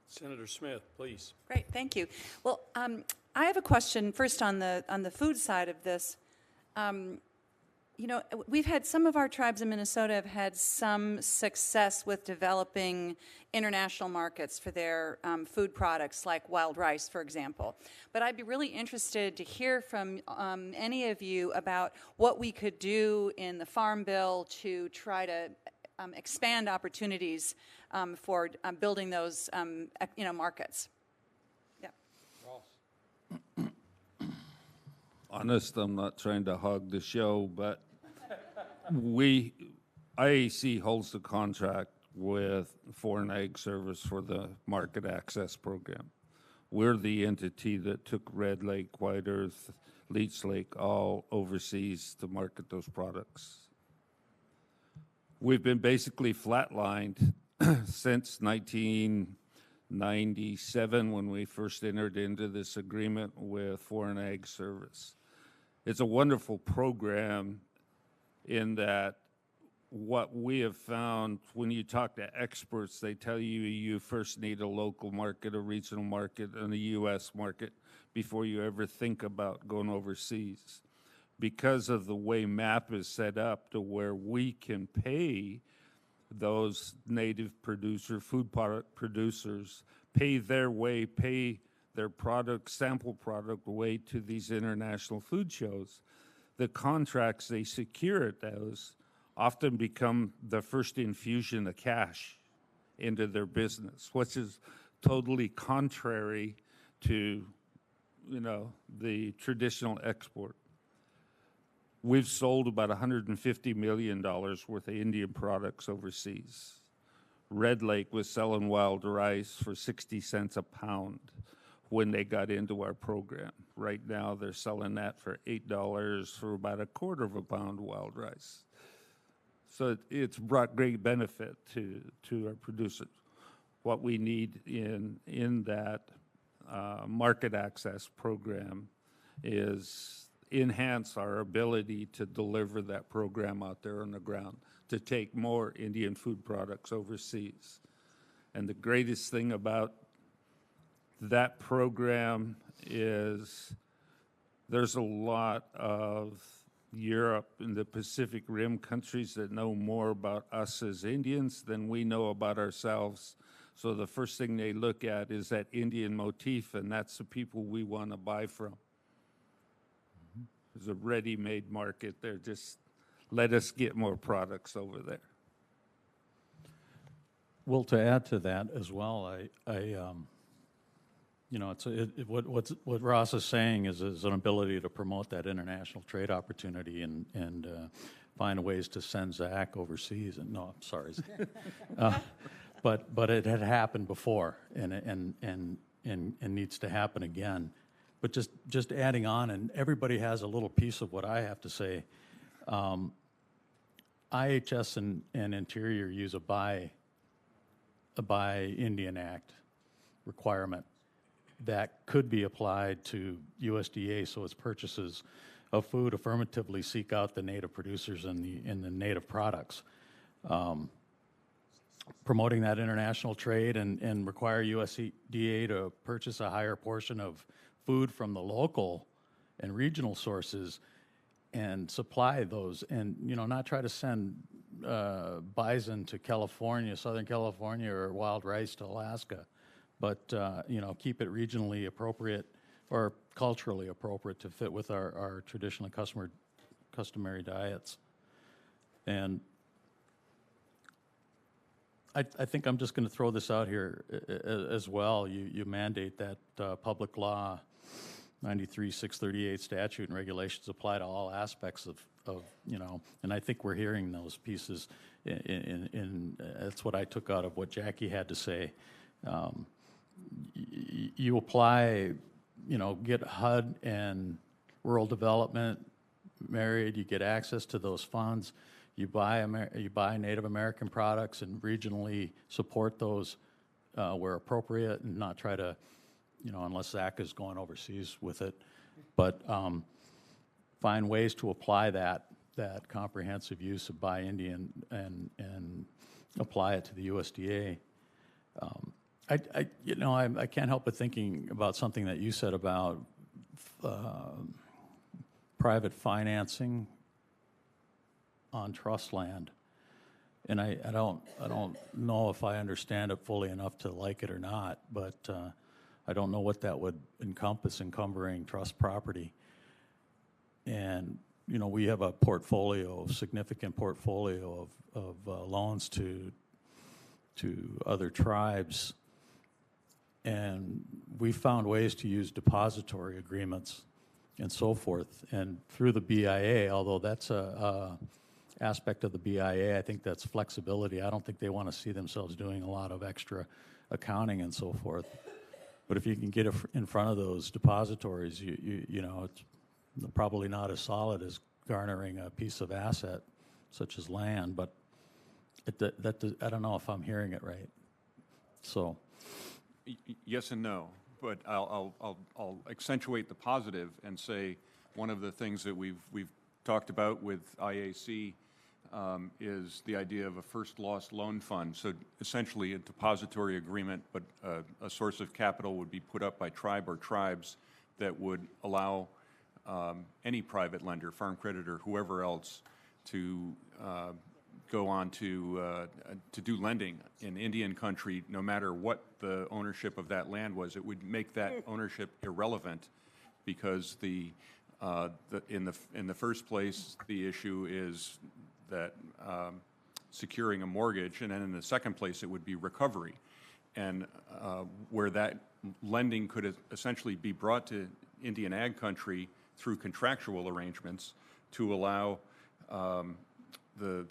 B: Senator Smith, please.
K: Great, thank you. Well, I have a question first on the food side of this. You know, we've had some of our tribes in Minnesota have had some success with developing international markets for their food products, like wild rice, for example. But I'd be really interested to hear from any of you about what we could do in the Farm Bill to try to expand opportunities for building those, markets. Yeah.
B: Ross.
H: Honest, I'm not trying to hog the show, but IAC holds the contract with Foreign Ag Service for the market access program. We're the entity that took Red Lake, White Earth, Leech Lake all overseas to market those products. We've been basically flatlined since 1997 when we first entered into this agreement with Foreign Ag Service. It's a wonderful program in that what we have found, when you talk to experts, they tell you you first need a local market, a regional market, and a U.S. market before you ever think about going overseas. Because of the way MAP is set up to where we can pay those native food product producers, pay their way, pay their product, sample product way to these international food shows, the contracts they secure at those often become the first infusion of cash into their business, which is totally contrary to, the traditional export. We've sold about $150 million worth of Indian products overseas. Red Lake was selling wild rice for 60 cents a pound when they got into our program. Right now, they're selling that for $8 for about a quarter of a pound wild rice. So it's brought great benefit to our producers. What we need in that market access program is enhance our ability to deliver that program out there on the ground, to take more Indian food products overseas. And the greatest thing about that program is there's a lot of Europe and the Pacific Rim countries that know more about us as Indians than we know about ourselves. So the first thing they look at is that Indian motif, and that's the people we want to buy from. There's a ready-made market there. Just let us get more products over there.
L: Well, to add to that as well, what Ross is saying is an ability to promote that international trade opportunity and find ways to send Zach overseas. And no, I'm sorry, but it had happened before, and needs to happen again. But just adding on, and everybody has a little piece of what I have to say. IHS and Interior use a Buy Indian Act requirement that could be applied to USDA, so its purchases of food affirmatively seek out the native producers and the native products. Promoting that international trade and require USDA to purchase a higher portion of food from the local and regional sources and supply those, and not try to send bison to California, Southern California, or wild rice to Alaska, but keep it regionally appropriate or culturally appropriate to fit with our traditional customary diets. And I think I'm just going to throw this out here as well. You mandate that public law 93-638 statute and regulations apply to all aspects of and I think we're hearing those pieces in that's what I took out of what Jackie had to say. You apply, get HUD and rural development married, you get access to those funds, you buy Native American products and regionally support those where appropriate, and not try to, unless Zach is going overseas with it. But find ways to apply that comprehensive use of Buy Indian and apply it to the USDA. I can't help but thinking about something that you said about private financing on trust land. And I don't know if I understand it fully enough to like it or not, but I don't know what that would encompass, encumbering trust property. And we have a significant portfolio of loans to other tribes, and we found ways to use depository agreements and so forth. And through the BIA, although that's a aspect of the BIA, I think that's flexibility. I don't think they want to see themselves doing a lot of extra accounting and so forth. But if you can get in front of those depositories, it's probably not as solid as garnering a piece of asset such as land, but I don't know if I'm hearing it right. So,
E: yes and no, but I'll accentuate the positive and say one of the things that we've talked about with IAC is the idea of a first loss loan fund. So essentially a depository agreement, but a source of capital would be put up by tribe or tribes that would allow any private lender, farm credit or whoever else, to go on to do lending in Indian country, no matter what the ownership of that land was. It would make that ownership irrelevant, because in the first place, the issue is that securing a mortgage, and then in the second place, it would be recovery, and where that lending could essentially be brought to Indian ag country through contractual arrangements to allow the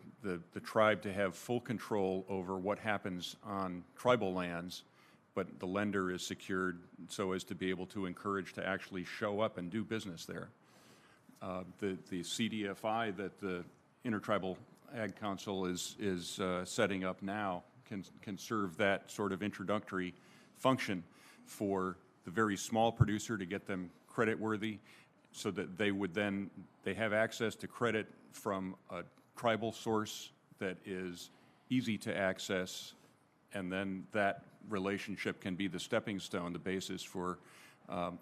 E: tribe to have full control over what happens on tribal lands, but the lender is secured so as to be able to encourage to actually show up and do business there. The CDFI that the Intertribal Ag Council is setting up now can serve that sort of introductory function for the very small producer to get them credit worthy, so that they have access to credit from a tribal source that is easy to access, and then that relationship can be the stepping stone, the basis for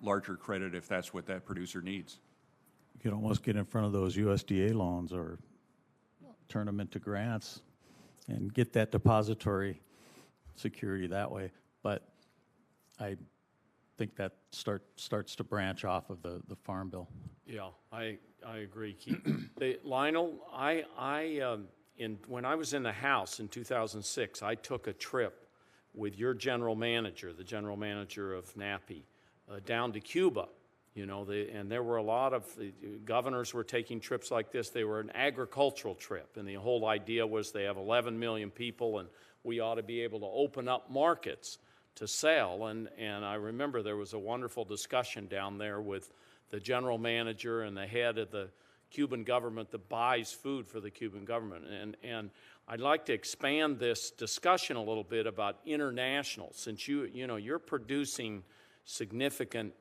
E: larger credit if that's what that producer needs.
L: You could almost get in front of those USDA loans or turn them into grants and get that depository security that way. But I think that starts to branch off of the Farm Bill.
B: Yeah, I agree, Keith. Lionel, when I was in the House in 2006, I took a trip with your general manager, the general manager of NAPI, down to Cuba. And there were a lot of governors were taking trips like this. They were an agricultural trip, and the whole idea was they have 11 million people, and we ought to be able to open up markets to sell. And I remember there was a wonderful discussion down there with the general manager and the head of the Cuban government that buys food for the Cuban government. And I'd like to expand this discussion a little bit about international, since you're producing significant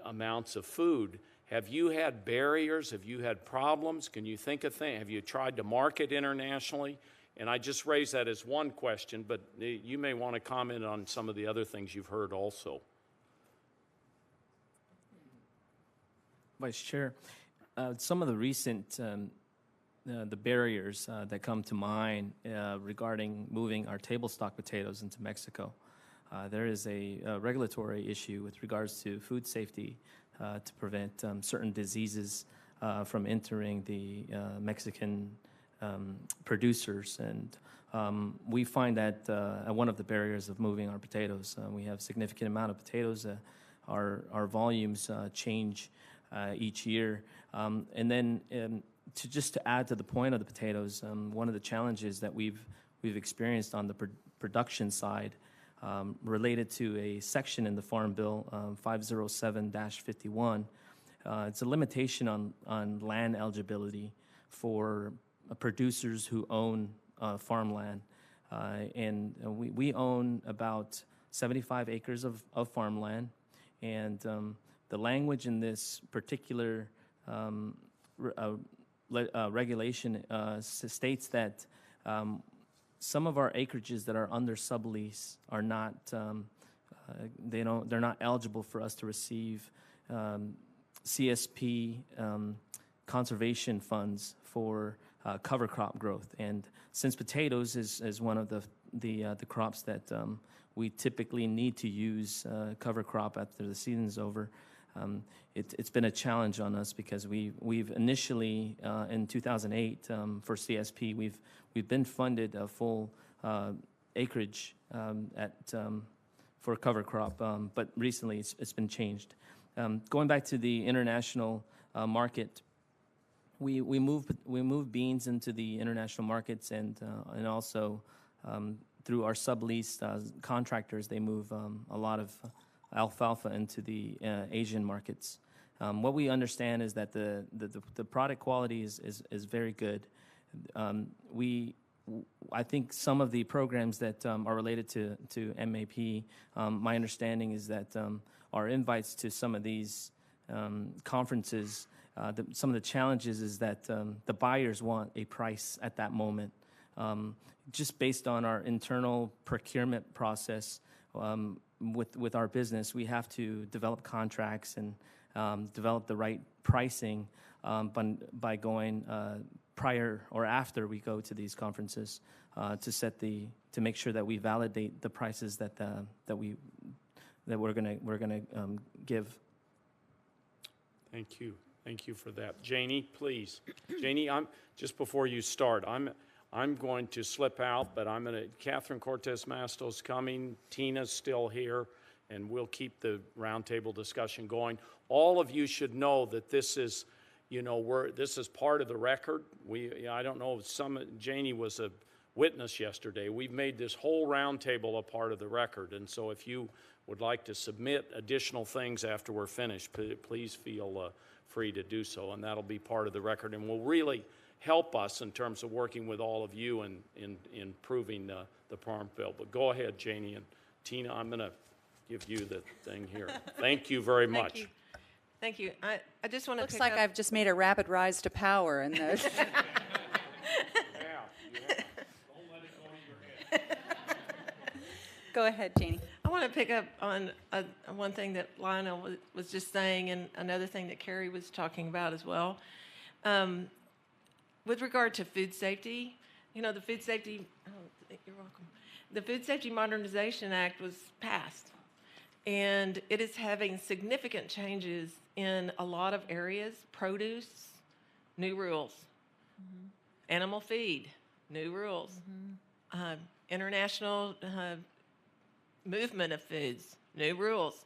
B: amounts of food. Have you had barriers? Have you had problems? Can you think of things? Have you tried to market internationally? And I just raised that as one question, but you may want to comment on some of the other things you've heard also.
J: Vice Chair, some of the recent the barriers that come to mind regarding moving our table stock potatoes into Mexico. There is a regulatory issue with regards to food safety to prevent certain diseases from entering the Mexican producers, and we find that one of the barriers of moving our potatoes. We have significant amount of potatoes. Our volumes change each year, and then to add to the point of the potatoes, one of the challenges that we've experienced on the production side related to a section in the Farm Bill 507-51. It's a limitation on land eligibility for producers who own farmland, and we own about 75 acres of farmland, and the language in this particular regulation states that some of our acreages that are under sublease are not they're not eligible for us to receive CSP conservation funds for cover crop growth. And since potatoes is one of the crops that we typically need to use cover crop after the season's over, it's been a challenge on us because we've initially in 2008 for CSP we've been funded a full acreage for cover crop, but recently it's been changed. Going back to the international market, we move beans into the international markets, and also through our sublease contractors, they move a lot of alfalfa into the Asian markets. What we understand is that the product quality is very good. I think some of the programs that are related to MAP, my understanding is that our invites to some of these conferences, some of the challenges is that the buyers want a price at that moment. Just based on our internal procurement process with our business, we have to develop contracts and develop the right pricing by going prior or after we go to these conferences to make sure that we validate the prices that we're gonna give.
B: Thank you for that. Janie, please. Janie, just before you start, I'm going to slip out, but Catherine Cortez Masto's coming, Tina's still here, and we'll keep the roundtable discussion going. All of you should know that this is, this is part of the record. I don't know if Janie was a witness yesterday. We've made this whole roundtable a part of the record, and so if you would like to submit additional things after we're finished, please feel free to do so, and that'll be part of the record, and will really help us in terms of working with all of you in improving the farm bill. But go ahead, Janie, and Tina, I'm going to give you the thing here. Thank you very much.
F: Thank you. I just want to
K: Looks like I've just made a rapid rise to power in those.
B: Don't let it go to your head.
K: Go ahead, Janie.
F: I want to pick up on one thing that Lionel was just saying, and another thing that Carrie was talking about as well. With regard to food safety, the Food Safety, you're welcome. The Food Safety Modernization Act was passed, and it is having significant changes in a lot of areas. Produce, new rules. Mm-hmm. Animal feed, new rules. Mm-hmm. International movement of foods, new rules.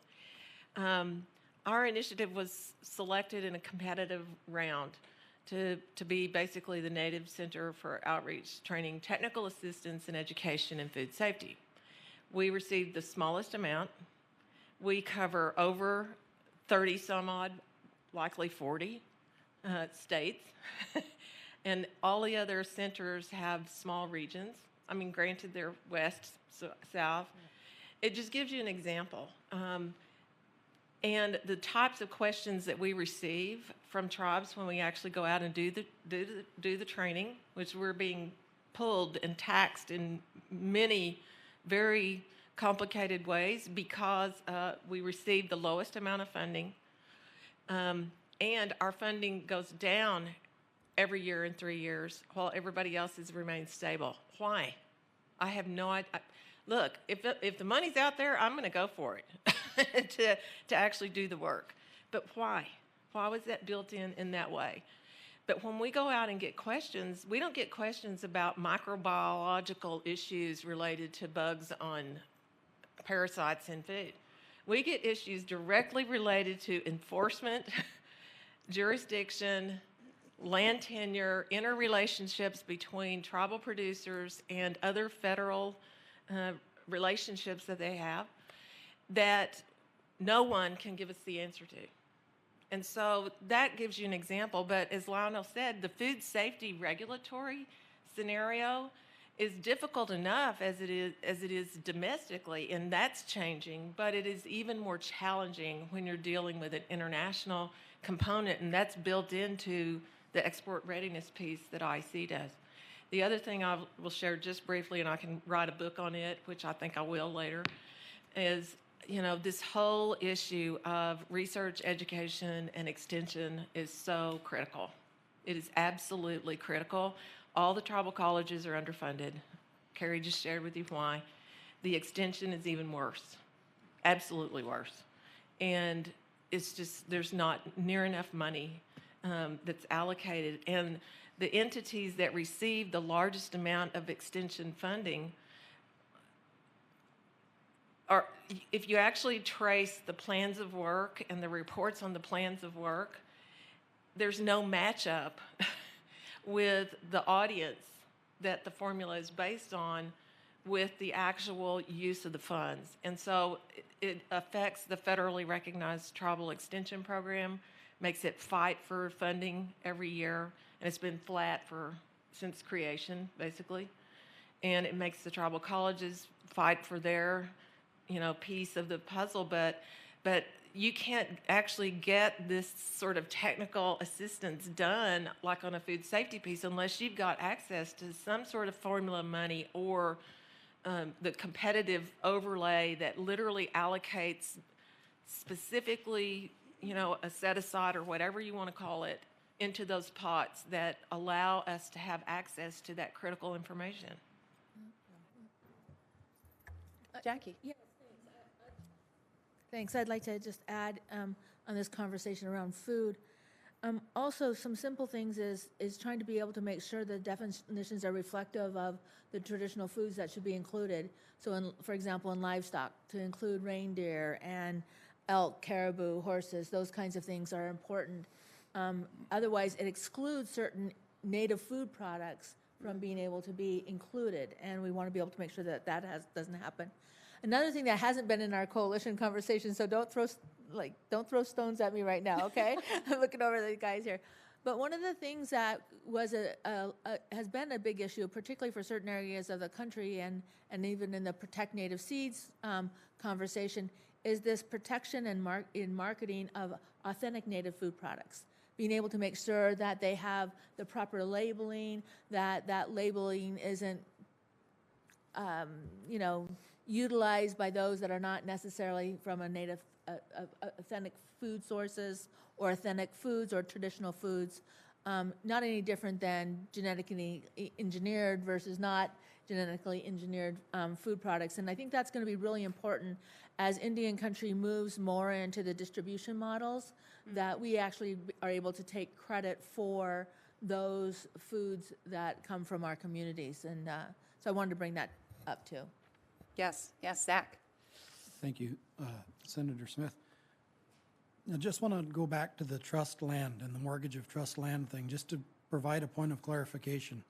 F: Our initiative was selected in a competitive round to be basically the Native Center for Outreach, Training, Technical Assistance, and Education in Food Safety. We received the smallest amount. We cover over 30 some odd, likely 40 states. And all the other centers have small regions. I mean, granted, they're west, south. It just gives you an example. And the types of questions that we receive from tribes when we actually go out and do the training, which we're being pulled and taxed in many very complicated ways because we receive the lowest amount of funding, and our funding goes down every year in 3 years while everybody else has remained stable. Why? I have no idea. Look, if the money's out there, I'm going to go for it to actually do the work. But why? Why was that built in that way? But when we go out and get questions, we don't get questions about microbiological issues related to bugs on parasites in food. We get issues directly related to enforcement, jurisdiction, land tenure, interrelationships between tribal producers and other federal relationships that they have that no one can give us the answer to. And so that gives you an example. But as Lionel said, the food safety regulatory scenario is difficult enough as it is domestically, and that's changing, but it is even more challenging when you're dealing with an international component, and that's built into the export readiness piece that IC does. The other thing I will share just briefly, and I can write a book on it, which I think I will later, is this whole issue of research, education, and extension is so critical. It is absolutely critical. All the tribal colleges are underfunded. Carrie just shared with you why. The extension is even worse, absolutely worse. And it's just, there's not near enough money that's allocated. And the entities that receive the largest amount of extension funding are, if you actually trace the plans of work and the reports on the plans of work, there's no matchup with the audience that the formula is based on with the actual use of the funds. And so it affects the federally recognized tribal extension program, makes it fight for funding every year, and it's been flat since creation, basically. And it makes the tribal colleges fight for their, piece of the puzzle, but you can't actually get this sort of technical assistance done like on a food safety piece unless you've got access to some sort of formula money or the competitive overlay that literally allocates specifically, a set aside or whatever you want to call it into those pots that allow us to have access to that critical information.
K: Jackie.
C: Yeah. Thanks. I'd like to just add on this conversation around food. Also, some simple things is trying to be able to make sure the definitions are reflective of the traditional foods that should be included. So, for example, in livestock, to include reindeer and elk, caribou, horses, those kinds of things are important. Otherwise, it excludes certain native food products from being able to be included, and we want to be able to make sure that doesn't happen. Another thing that hasn't been in our coalition conversation, so don't throw stones at me right now, okay? I'm looking over the guys here. But one of the things that has been a big issue, particularly for certain areas of the country and even in the Protect Native Seeds conversation, is this protection in marketing of authentic native food products. Being able to make sure that they have the proper labeling, that labeling isn't, utilized by those that are not necessarily from a native, authentic food sources or authentic foods or traditional foods. Not any different than genetically engineered versus not genetically engineered food products. And I think that's going to be really important as Indian country moves more into the distribution models, that we actually are able to take credit for those foods that come from our communities. And so I wanted to bring that up too.
K: Yes, Zach.
G: Thank you, Senator Smith. I just want to go back to the trust land and the mortgage of trust land thing, just to provide a point of clarification.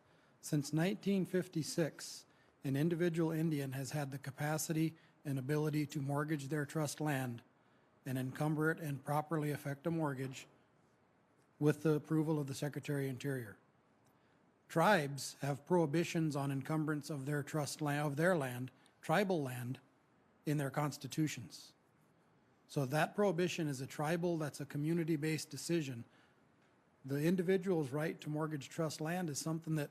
G: Since 1956, an individual Indian has had the capacity and ability to mortgage their trust land and encumber it and properly effect a mortgage with the approval of the Secretary of Interior. Tribes have prohibitions on encumbrance of their trust land, of their land, tribal land, in their constitutions. So that prohibition is a tribal, that's a community-based decision. The individual's right to mortgage trust land is something that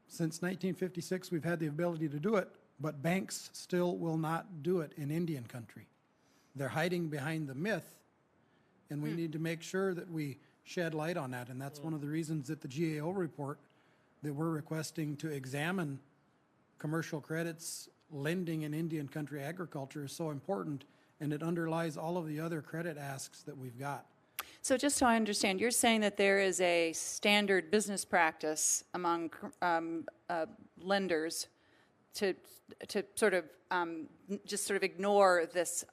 G: since 1956 we've had the ability to do it, but banks still will not do it in Indian country. They're hiding behind the myth, and we need to make sure that we shed light on that, and that's one of the reasons that the GAO report that we're requesting to examine commercial credits lending in Indian country agriculture is so important, and it underlies all of the other credit asks that we've got.
K: So just so I understand, you're saying that there is a standard business practice among lenders to sort of just sort of ignore this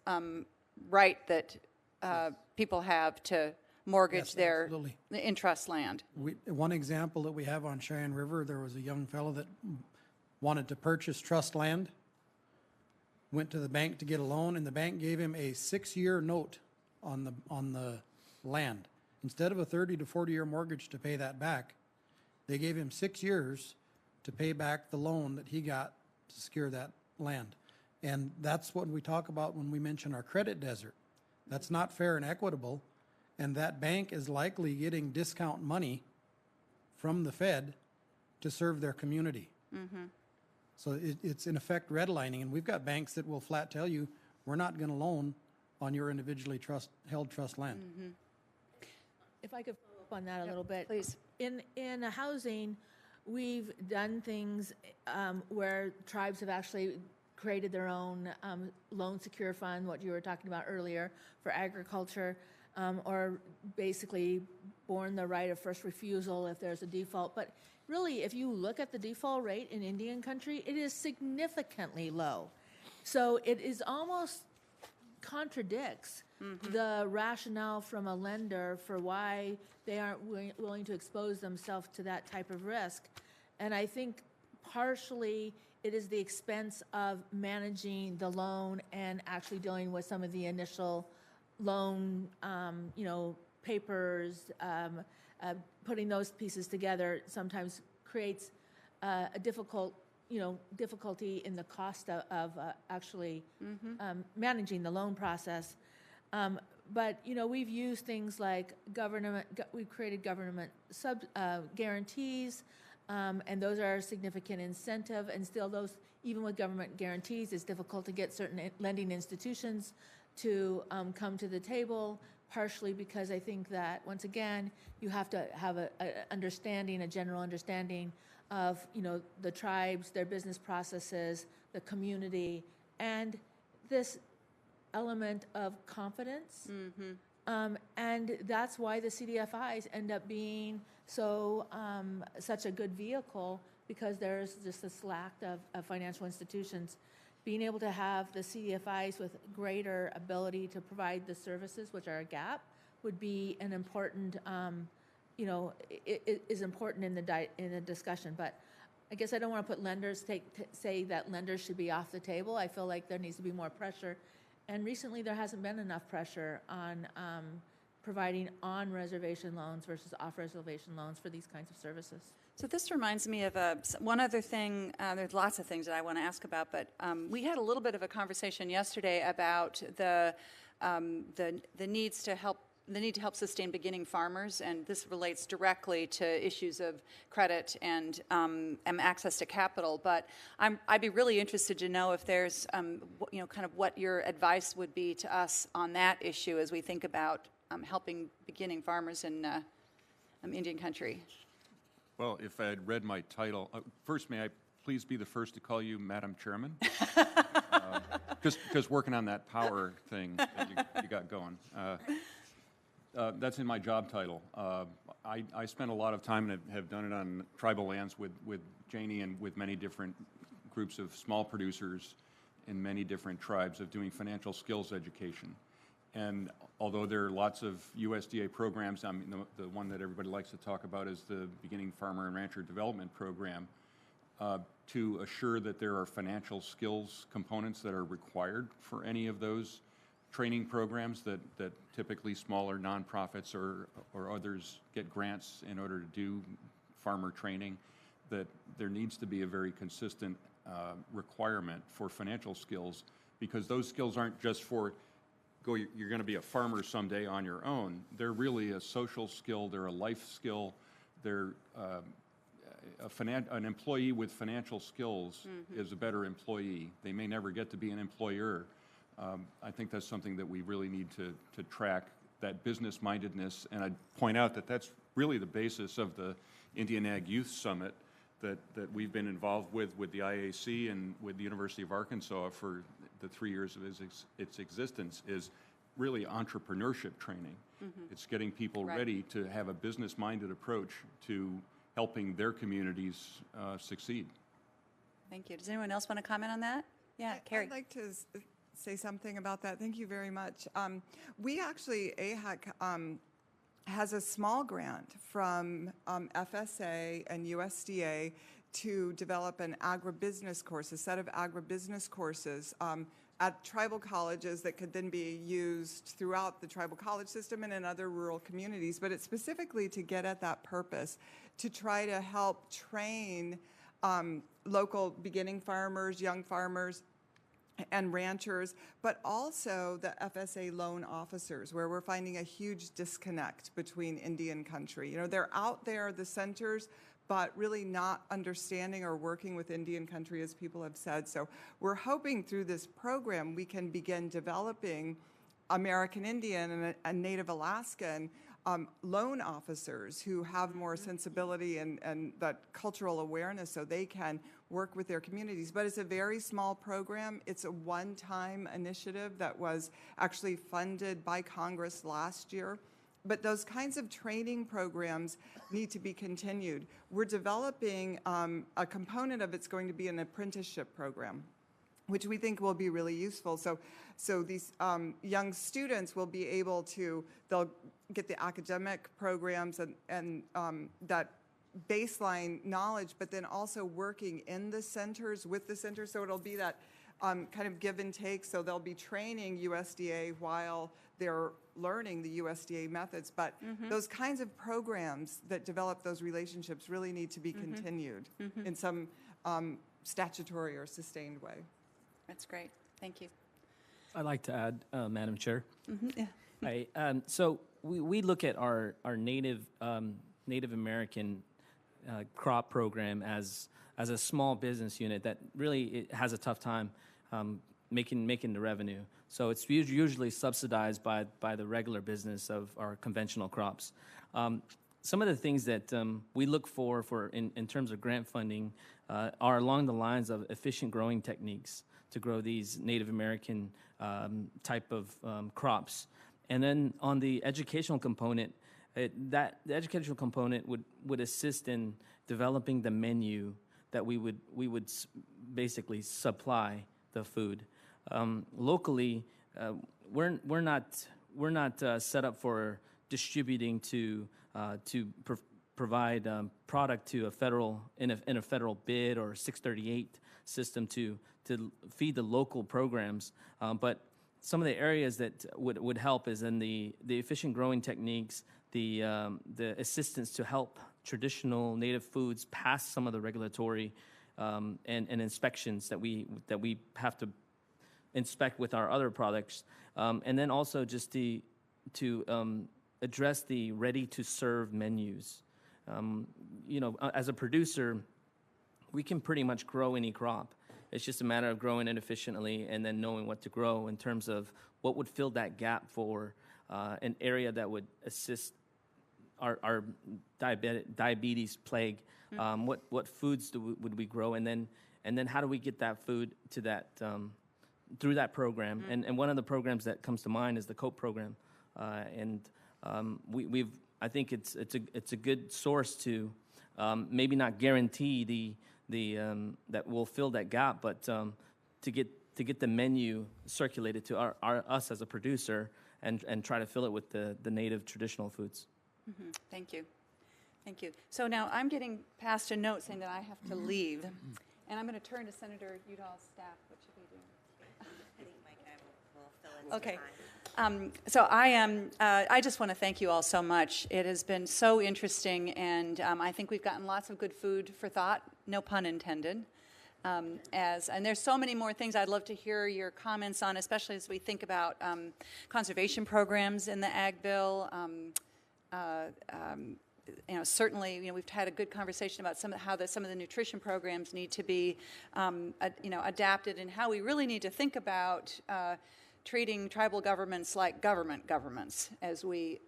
K: right that people have to mortgage their in-trust land.
G: One example that we have on Cheyenne River, there was a young fellow that wanted to purchase trust land, went to the bank to get a loan, and the bank gave him a 6-year note on the land. Instead of a 30 to 40-year mortgage to pay that back, they gave him 6 years to pay back the loan that he got to secure that land. And that's what we talk about when we mention our credit desert. That's not fair and equitable, and that bank is likely getting discount money from the Fed to serve their community. So it's in effect redlining, and we've got banks that will flat tell you, we're not going to loan on your individually held trust land.
C: If I could follow up on that a little bit.
K: Please.
C: In housing, we've done things where tribes have actually created their own loan secure fund, what you were talking about earlier, for agriculture, or basically borne the right of first refusal if there's a default. But really, if you look at the default rate in Indian country, it is significantly low. So it is almost contradicts the rationale from a lender for why they aren't willing to expose themselves to that type of risk. And I think partially it is the expense of managing the loan and actually dealing with some of the initial loan, papers, putting those pieces together sometimes creates a difficulty in the cost of actually managing the loan process. But we've used things like we've created government guarantees, and those are a significant incentive. And still, those, even with government guarantees, it's difficult to get certain lending institutions to come to the table. Partially because I think that once again you have to have a general understanding of the tribes, their business processes, the community, and this element of confidence. And that's why the CDFIs end up being such a good vehicle, because there's just this lack of financial institutions. Being able to have the CDFIs with greater ability to provide the services, which are a gap, would be an important, it is important in the discussion. But I guess I don't want to put say that lenders should be off the table. I feel like there needs to be more pressure. And recently there hasn't been enough pressure on providing on-reservation loans versus off-reservation loans for these kinds of services.
K: So this reminds me of one other thing. There's lots of things that I want to ask about, but we had a little bit of a conversation yesterday about the need to help sustain beginning farmers, and this relates directly to issues of credit and access to capital. But I'd be really interested to know if there's kind of what your advice would be to us on that issue as we think about helping beginning farmers in Indian country.
E: Well, if I had read my title, first, may I please be the first to call you Madam Chairman? Just because working on that power thing that you got going. That's in my job title. I spent a lot of time and have done it on tribal lands with Janie and with many different groups of small producers in many different tribes of doing financial skills education. And although there are lots of USDA programs, I mean, the one that everybody likes to talk about is the Beginning Farmer and Rancher Development Program, to assure that there are financial skills components that are required for any of those training programs that typically smaller nonprofits or others get grants in order to do farmer training, that there needs to be a very consistent requirement for financial skills, because those skills aren't just for you're going to be a farmer someday on your own. They're really a social skill, they're a life skill, they're an employee with financial skills is a better employee. They may never get to be an employer. I think that's something that we really need to track, that business mindedness. And I'd point out that that's really the basis of the Indian Ag Youth Summit that we've been involved with the IAC and with the University of Arkansas for the 3 years of its existence, is really entrepreneurship training. It's getting people ready to have a business-minded approach to helping their communities succeed.
K: Thank you. Does anyone else want to comment on that? Yeah, Carrie.
M: I'd like to say something about that. Thank you very much. We actually, AHAC has a small grant from FSA and USDA to develop an agribusiness course, a set of agribusiness courses at tribal colleges that could then be used throughout the tribal college system and in other rural communities. But it's specifically to get at that purpose, to try to help train local beginning farmers, young farmers, and ranchers, but also the FSA loan officers, where we're finding a huge disconnect between Indian country. You know, they're out there, the centers, but really not understanding or working with Indian country, as people have said. So we're hoping through this program we can begin developing American Indian and Native Alaskan loan officers who have more sensibility and that cultural awareness so they can work with their communities. But it's a very small program. It's a one-time initiative that was actually funded by Congress last year. But those kinds of training programs need to be continued. We're developing a component of it's going to be an apprenticeship program, which we think will be really useful. So these young students will be able to, they'll get the academic programs and that baseline knowledge, but then also working in the centers, with the centers. So it'll be that kind of give and take. So they'll be training USDA while they're learning the USDA methods. But those kinds of programs that develop those relationships really need to be continued in some statutory or sustained way.
K: That's great. Thank you.
J: I'd like to add, Madam Chair.
K: Yeah.
J: So we look at our Native American crop program as a small business unit that really has a tough time making the revenue. So it's usually subsidized by the regular business of our conventional crops. Some of the things that we look for in terms of grant funding are along the lines of efficient growing techniques to grow these Native American type of crops. And then on the educational component, the educational component would assist in developing the menu that we would basically supply the food. Locally, we're not set up for distributing to provide product to a federal in a federal bid or 638 system to feed the local programs, but some of the areas that would help is in the efficient growing techniques, the assistance to help traditional native foods pass some of the regulatory and inspections that we have to inspect with our other products, and then also just to address the ready-to-serve menus. As a producer, we can pretty much grow any crop. It's just a matter of growing it efficiently and then knowing what to grow in terms of what would fill that gap for an area that would assist our diabetes plague. What foods would we grow, and then how do we get that food to that through that program? And one of the programs that comes to mind is the COPE program, and I think it's a good source to maybe not guarantee that we'll fill that gap, but to get the menu circulated to us as a producer and try to fill it with the native traditional foods.
K: Thank you. Thank you. So now I'm getting past a note saying that I have to leave, and I'm going to turn to Senator Udall's staff. What should we do?
O: I think Mike and I will fill in
K: Okay.
O: some time.
K: So I just want to thank you all so much. It has been so interesting, and I think we've gotten lots of good food for thought, no pun intended. And there's so many more things I'd love to hear your comments on, especially as we think about conservation programs in the Ag Bill. Certainly, we've had a good conversation about how some of the nutrition programs need to be, adapted, and how we really need to think about treating tribal governments like governments as we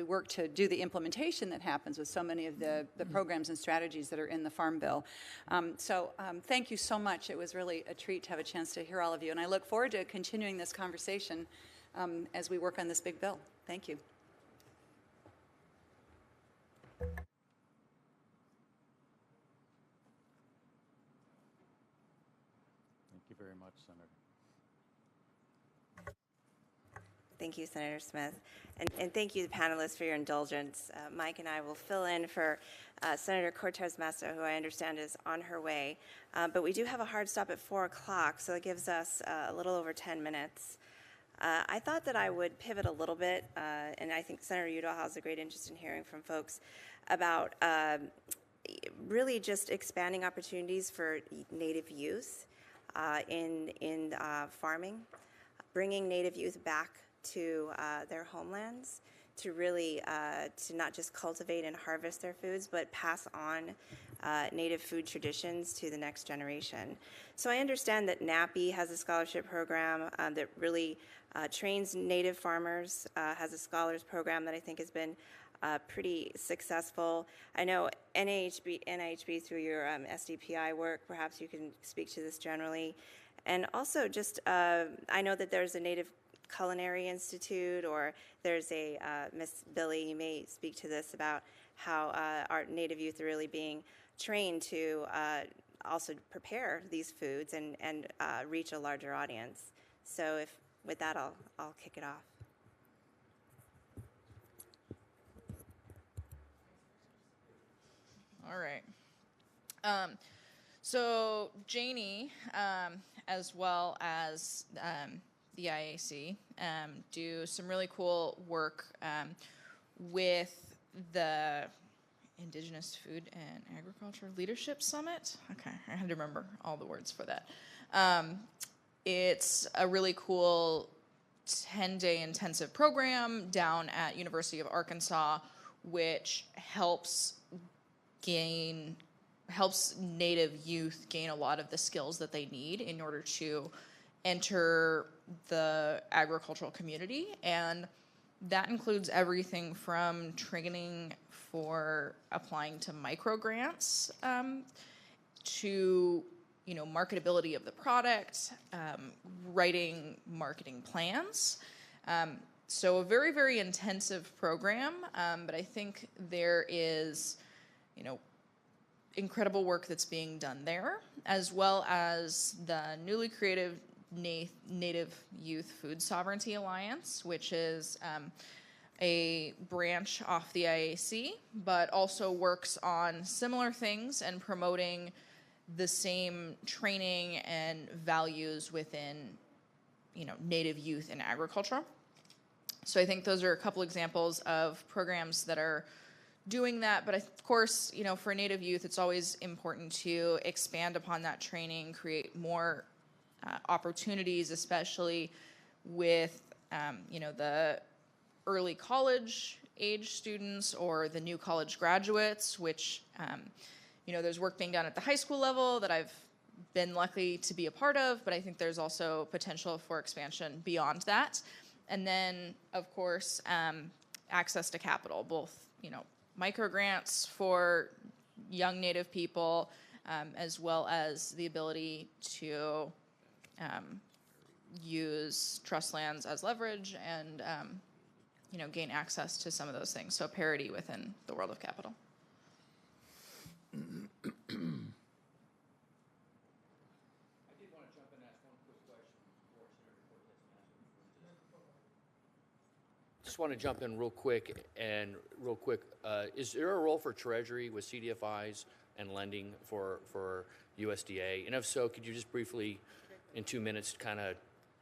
K: work to do the implementation that happens with so many of the programs and strategies that are in the Farm Bill. Thank you so much. It was really a treat to have a chance to hear all of you, and I look forward to continuing this conversation as we work on this big bill. Thank you.
L: Thank you very much, Senator.
O: Thank you, Senator Smith. And thank you, the panelists, for your indulgence. Mike and I will fill in for Senator Cortez Masto, who I understand is on her way. But we do have a hard stop at 4 o'clock, so it gives us a little over 10 minutes. I thought that I would pivot a little bit, and I think Senator Udall has a great interest in hearing from folks about really just expanding opportunities for Native youth in farming, bringing Native youth back to their homelands to really to not just cultivate and harvest their foods, but pass on Native food traditions to the next generation. So I understand that NAPI has a scholarship program that really trains Native farmers, has a scholars program that I think has been pretty successful. I know NIHB through your SDPI work, perhaps you can speak to this generally. And also just, I know that there's a Native Culinary Institute, or there's a, Miss Billy, you may speak to this about how our Native youth are really being trained to also prepare these foods and reach a larger audience. So with that, I'll kick it off.
I: All right. So Janie, as well as the IAC, do some really cool work with the Indigenous Food and Agriculture Leadership Summit. Okay, I had to remember all the words for that. It's a really cool 10-day intensive program down at University of Arkansas, which helps Native youth gain a lot of the skills that they need in order to enter the agricultural community. And that includes everything from training for applying to micro grants to marketability of the product, writing marketing plans. So a very, very intensive program, but I think there is incredible work that's being done there, as well as the newly created Native Youth Food Sovereignty Alliance, which is a branch off the IAC, but also works on similar things and promoting the same training and values within, Native youth in agriculture. So I think those are a couple examples of programs that are doing that, but of course, for Native youth, it's always important to expand upon that training, create more opportunities, especially with, the early college age students or the new college graduates, which, there's work being done at the high school level that I've been lucky to be a part of, but I think there's also potential for expansion beyond that. And then, of course, access to capital, both, micro grants for young Native people, as well as the ability to use trust lands as leverage and, gain access to some of those things. So parity within the world of capital.
A: Just want to jump in real quick. Is there a role for Treasury with CDFIs and lending for USDA? And if so, could you just briefly, in 2 minutes, kind of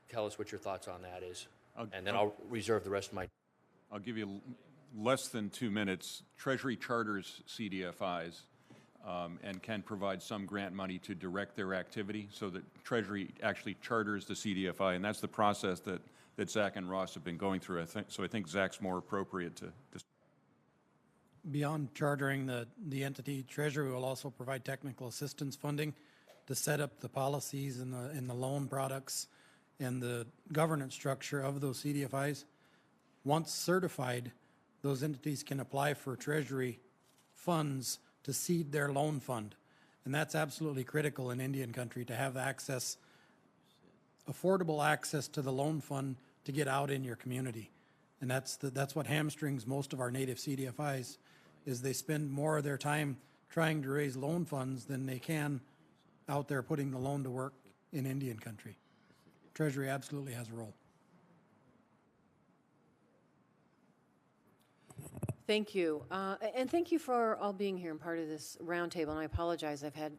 A: tell us what your thoughts on that is? And then I'll reserve the rest of my.
E: I'll give you less than 2 minutes. Treasury charters CDFIs and can provide some grant money to direct their activity, so that Treasury actually charters the CDFI, and that's the process that Zach and Ross have been going through. I think Zach's more appropriate to.
G: Beyond chartering the entity, Treasury will also provide technical assistance funding to set up the policies and the loan products and the governance structure of those CDFIs. Once certified, those entities can apply for Treasury funds to seed their loan fund. And that's absolutely critical in Indian country, to have access, affordable access to the loan fund to get out in your community. And that's what hamstrings most of our Native CDFIs, is they spend more of their time trying to raise loan funds than they can out there putting the loan to work in Indian country. Treasury absolutely has a role.
N: Thank you. And thank you for all being here and part of this roundtable. And I apologize, I've had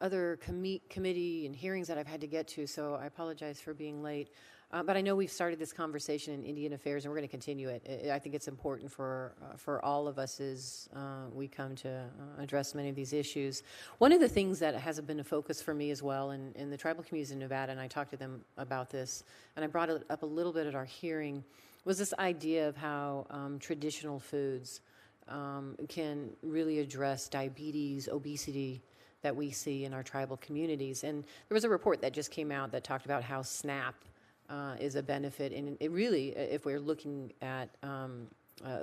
N: other committee and hearings that I've had to get to, so I apologize for being late.
P: But I know we've started this conversation in Indian Affairs, and we're going to continue it. I think it's important for all of us as we come to address many of these issues. One of the things that has been a focus for me as well in the tribal communities in Nevada, and I talked to them about this, and I brought it up a little bit at our hearing, was this idea of how traditional foods can really address diabetes, obesity that we see in our tribal communities. And there was a report that just came out that talked about how SNAP is a benefit. And it really, if we're looking at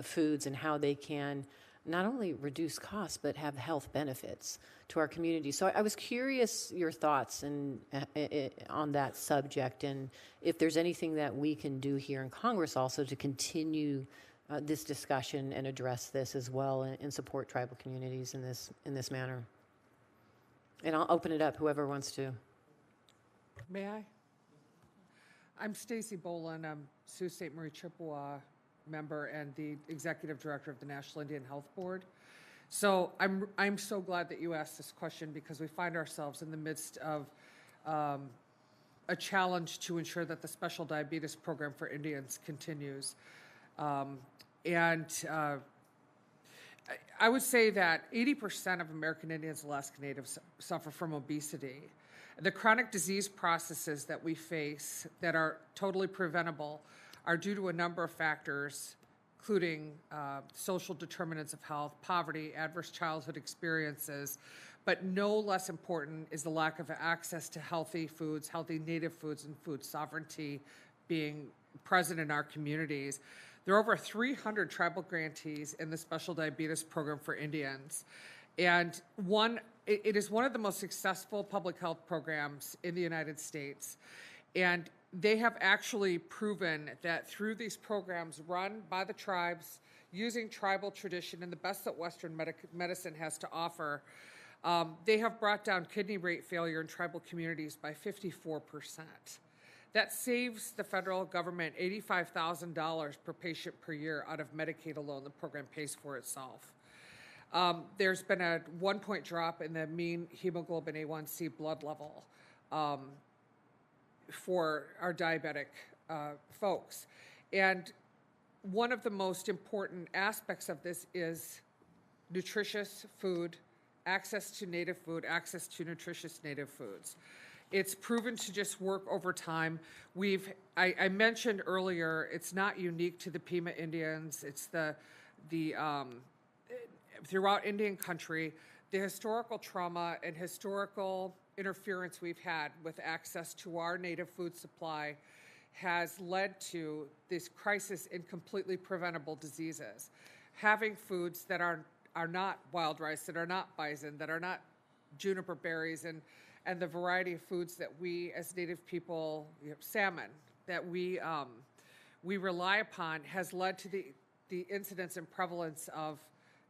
P: foods and how they can not only reduce costs, but have health benefits to our community. So I was curious your thoughts on that subject, and if there's anything that we can do here in Congress also to continue this discussion and address this as well and support tribal communities in this manner. And I'll open it up, whoever wants to.
D: May I? I'm Stacy Boland. I'm Sault Ste. Marie Chippewa member and the executive director of the National Indian Health Board. So I'm so glad that you asked this question, because we find ourselves in the midst of a challenge to ensure that the special diabetes program for Indians continues. I would say that 80% of American Indians and Alaska Natives suffer from obesity. The chronic disease processes that we face that are totally preventable are due to a number of factors, including social determinants of health, poverty, adverse childhood experiences, but no less important is the lack of access to healthy foods, healthy native foods, and food sovereignty being present in our communities. There are over 300 tribal grantees in the Special Diabetes Program for Indians. And it is one of the most successful public health programs in the United States. And they have actually proven that through these programs run by the tribes, using tribal tradition and the best that Western medicine has to offer, they have brought down kidney rate failure in tribal communities by 54%. That saves the federal government $85,000 per patient per year out of Medicaid alone. The program pays for itself. There's been a 1-point drop in the mean hemoglobin A1C blood level for our diabetic folks. And one of the most important aspects of this is nutritious food, access to native food, access to nutritious native foods. It's proven to just work over time. I mentioned earlier, it's not unique to the Pima Indians. It's throughout Indian country, the historical trauma and historical interference we've had with access to our native food supply has led to this crisis in completely preventable diseases. Having foods that are not wild rice, that are not bison, that are not juniper berries, and the variety of foods that we as Native people, salmon, that we rely upon has led to the incidence and prevalence of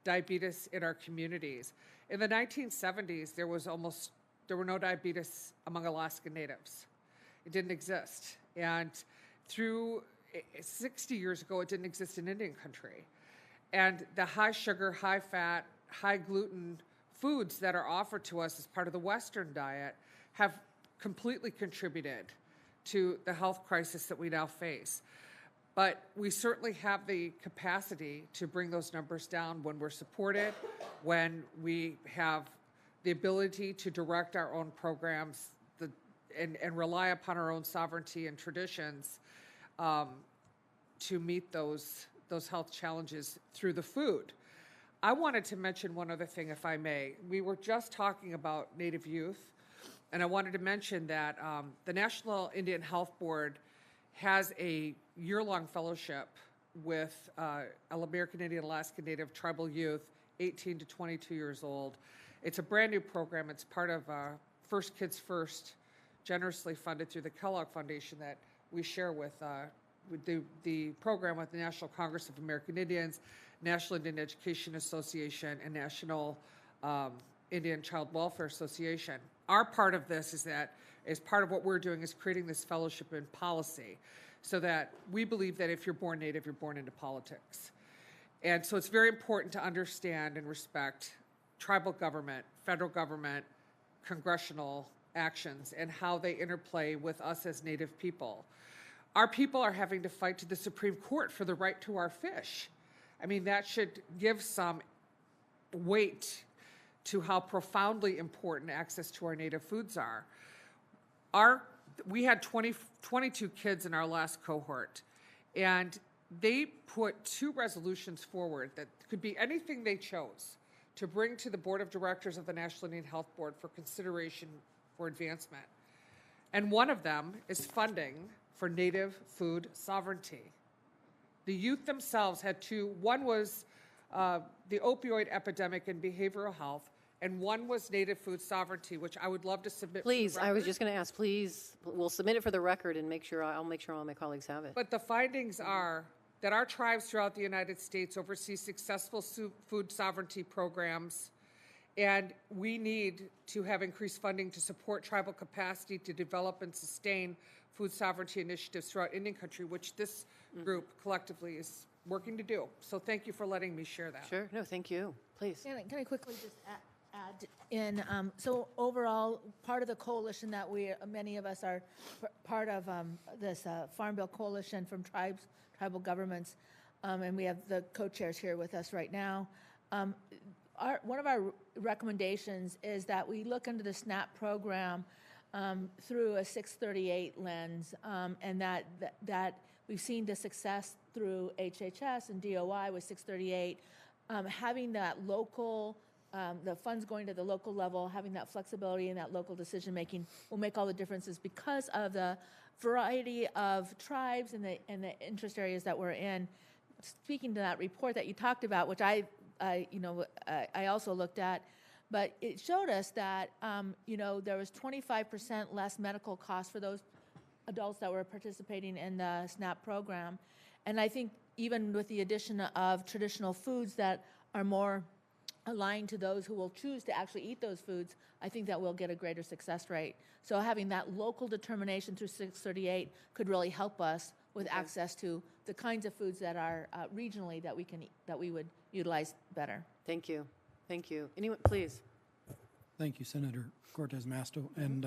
D: diabetes in our communities. In the 1970s, there were no diabetes among Alaska Natives. It didn't exist. And through 60 years ago, it didn't exist in Indian country. And the high sugar, high fat, high gluten foods that are offered to us as part of the Western diet have completely contributed to the health crisis that we now face. But we certainly have the capacity to bring those numbers down when we're supported, when we have the ability to direct our own programs and rely upon our own sovereignty and traditions to meet those health challenges through the food. I wanted to mention one other thing, if I may. We were just talking about Native youth, and I wanted to mention that the National Indian Health Board has a year-long fellowship with American Indian, Alaska Native tribal youth, 18 to 22 years old. It's a brand new program. It's part of First Kids First, generously funded through the Kellogg Foundation that we share with the program with the National Congress of American Indians, National Indian Education Association, and National Indian Child Welfare Association. Our part of this is part of what we're doing is creating this fellowship in policy so that we believe that if you're born Native, you're born into politics. And so it's very important to understand and respect tribal government, federal government, congressional actions, and how they interplay with us as Native people. Our people are having to fight to the Supreme Court for the right to our fish. I mean, that should give some weight to how profoundly important access to our native foods are. We had 22 kids in our last cohort, and they put 2 resolutions forward that could be anything they chose to bring to the Board of Directors of the National Indian Health Board for consideration for advancement. And one of them is funding for native food sovereignty. The youth themselves had 2. One was the opioid epidemic in behavioral health, and one was native food sovereignty, which I would love to submit.
P: Please, I was just going to ask, please, we'll submit it for the record and I'll make sure all my colleagues have it.
D: But the findings are that our tribes throughout the United States oversee successful food sovereignty programs, and we need to have increased funding to support tribal capacity to develop and sustain food sovereignty initiatives throughout Indian country, which this group collectively is working to do. So thank you for letting me share that.
P: Sure. No, thank you. Please.
C: Can I quickly just add in, so overall, part of the coalition that many of us are part of, this Farm Bill Coalition from tribal governments, and we have the co-chairs here with us right now. One of our recommendations is that we look into the SNAP program through a 638 lens, and that we've seen the success through HHS and DOI with 638, having that local, the funds going to the local level, having that flexibility and that local decision making will make all the differences because of the variety of tribes and the interest areas that we're in. Speaking to that report that you talked about, which I also looked at, but it showed us that there was 25% less medical costs for those adults that were participating in the SNAP program, and I think even with the addition of traditional foods that are more aligned to those who will choose to actually eat those foods, I think that we'll get a greater success rate. So having that local determination through 638 could really help us with access to the kinds of foods that are regionally that we can eat, that we would utilize better.
P: Thank you. Thank you. Anyone, please.
G: Thank you, Senator Cortez Masto. And,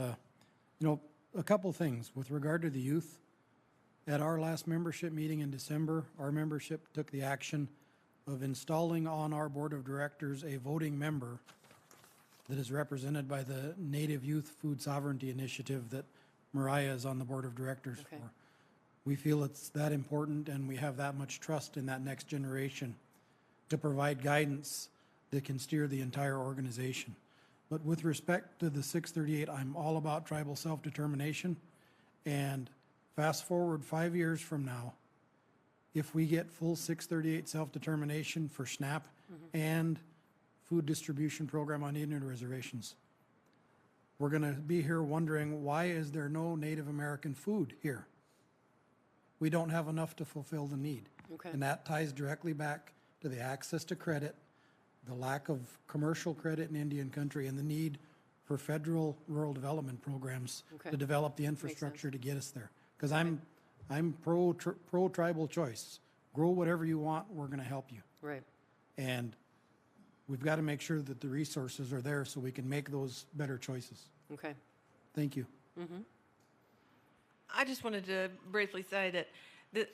G: a couple things with regard to the youth. At our last membership meeting in December, our membership took the action of installing on our board of directors a voting member that is represented by the Native Youth Food Sovereignty Initiative that Mariah is on the board of directors for. We feel it's that important, and we have that much trust in that next generation to provide guidance that can steer the entire organization. But with respect to the 638, I'm all about tribal self-determination, and fast forward 5 years from now, if we get full 638 self-determination for SNAP and food distribution program on Indian reservations, we're going to be here wondering, why is there no Native American food here? We don't have enough to fulfill the need. And that ties directly back to the access to credit, the lack of commercial credit in Indian country, and the need for federal rural development programs to develop the infrastructure to get us there. Because I'm pro tribal choice. Grow whatever you want, we're going to help you.
P: Right.
G: And we've got to make sure that the resources are there so we can make those better choices.
P: Okay.
G: Thank you.
F: I just wanted to briefly say that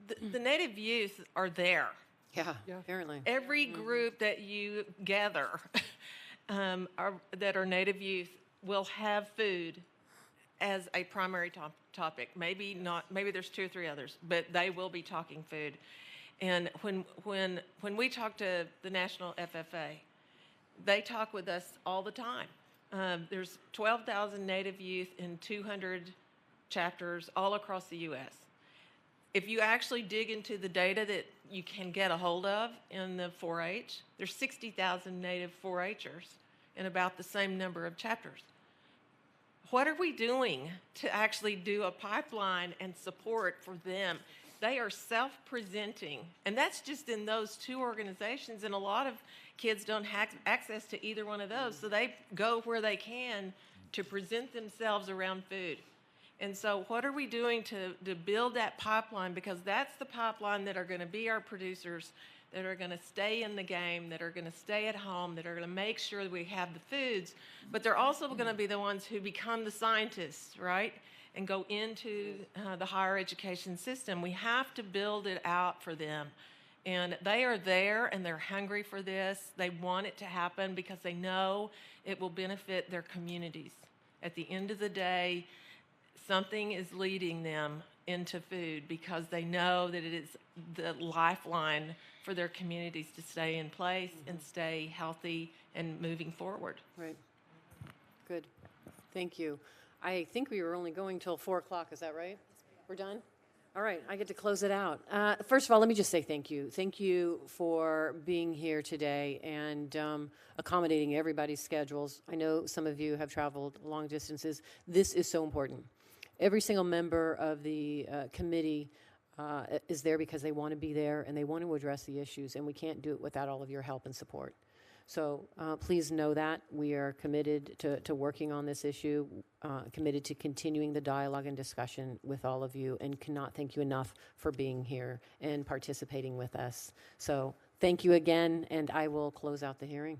F: the Native youth are there.
P: Yeah, apparently.
F: Every group that you gather that are Native youth will have food as a primary topic. Maybe not. Maybe there's 2 or 3 others, but they will be talking food. And when we talk to the National FFA, they talk with us all the time. There's 12,000 Native youth in 200 chapters all across the U.S. If you actually dig into the data that you can get a hold of in the 4-H, there's 60,000 Native 4-Hers in about the same number of chapters. What are we doing to actually do a pipeline and support for them? They are self-presenting, and that's just in those 2 organizations, and a lot of kids don't have access to either one of those, so they go where they can to present themselves around food. And so what are we doing to build that pipeline? Because that's the pipeline that are going to be our producers, that are going to stay in the game, that are going to stay at home, that are going to make sure that we have the foods. But they're also going to be the ones who become the scientists, right? and go into the higher education system. We have to build it out for them. And they are there and they're hungry for this. They want it to happen because they know it will benefit their communities. At the end of the day, something is leading them into food because they know that it is the lifeline for their communities to stay in place and stay healthy and moving forward.
P: Right. Good. Thank you. I think we were only going till 4 o'clock. Is that right? We're done? All right. I get to close it out. First of all, let me just say thank you. Thank you for being here today and accommodating everybody's schedules. I know some of you have traveled long distances. This is so important. Every single member of the committee is there because they want to be there and they want to address the issues, and we can't do it without all of your help and support. So please know that we are committed to working on this issue, committed to continuing the dialogue and discussion with all of you, and cannot thank you enough for being here and participating with us. So thank you again, and I will close out the hearing.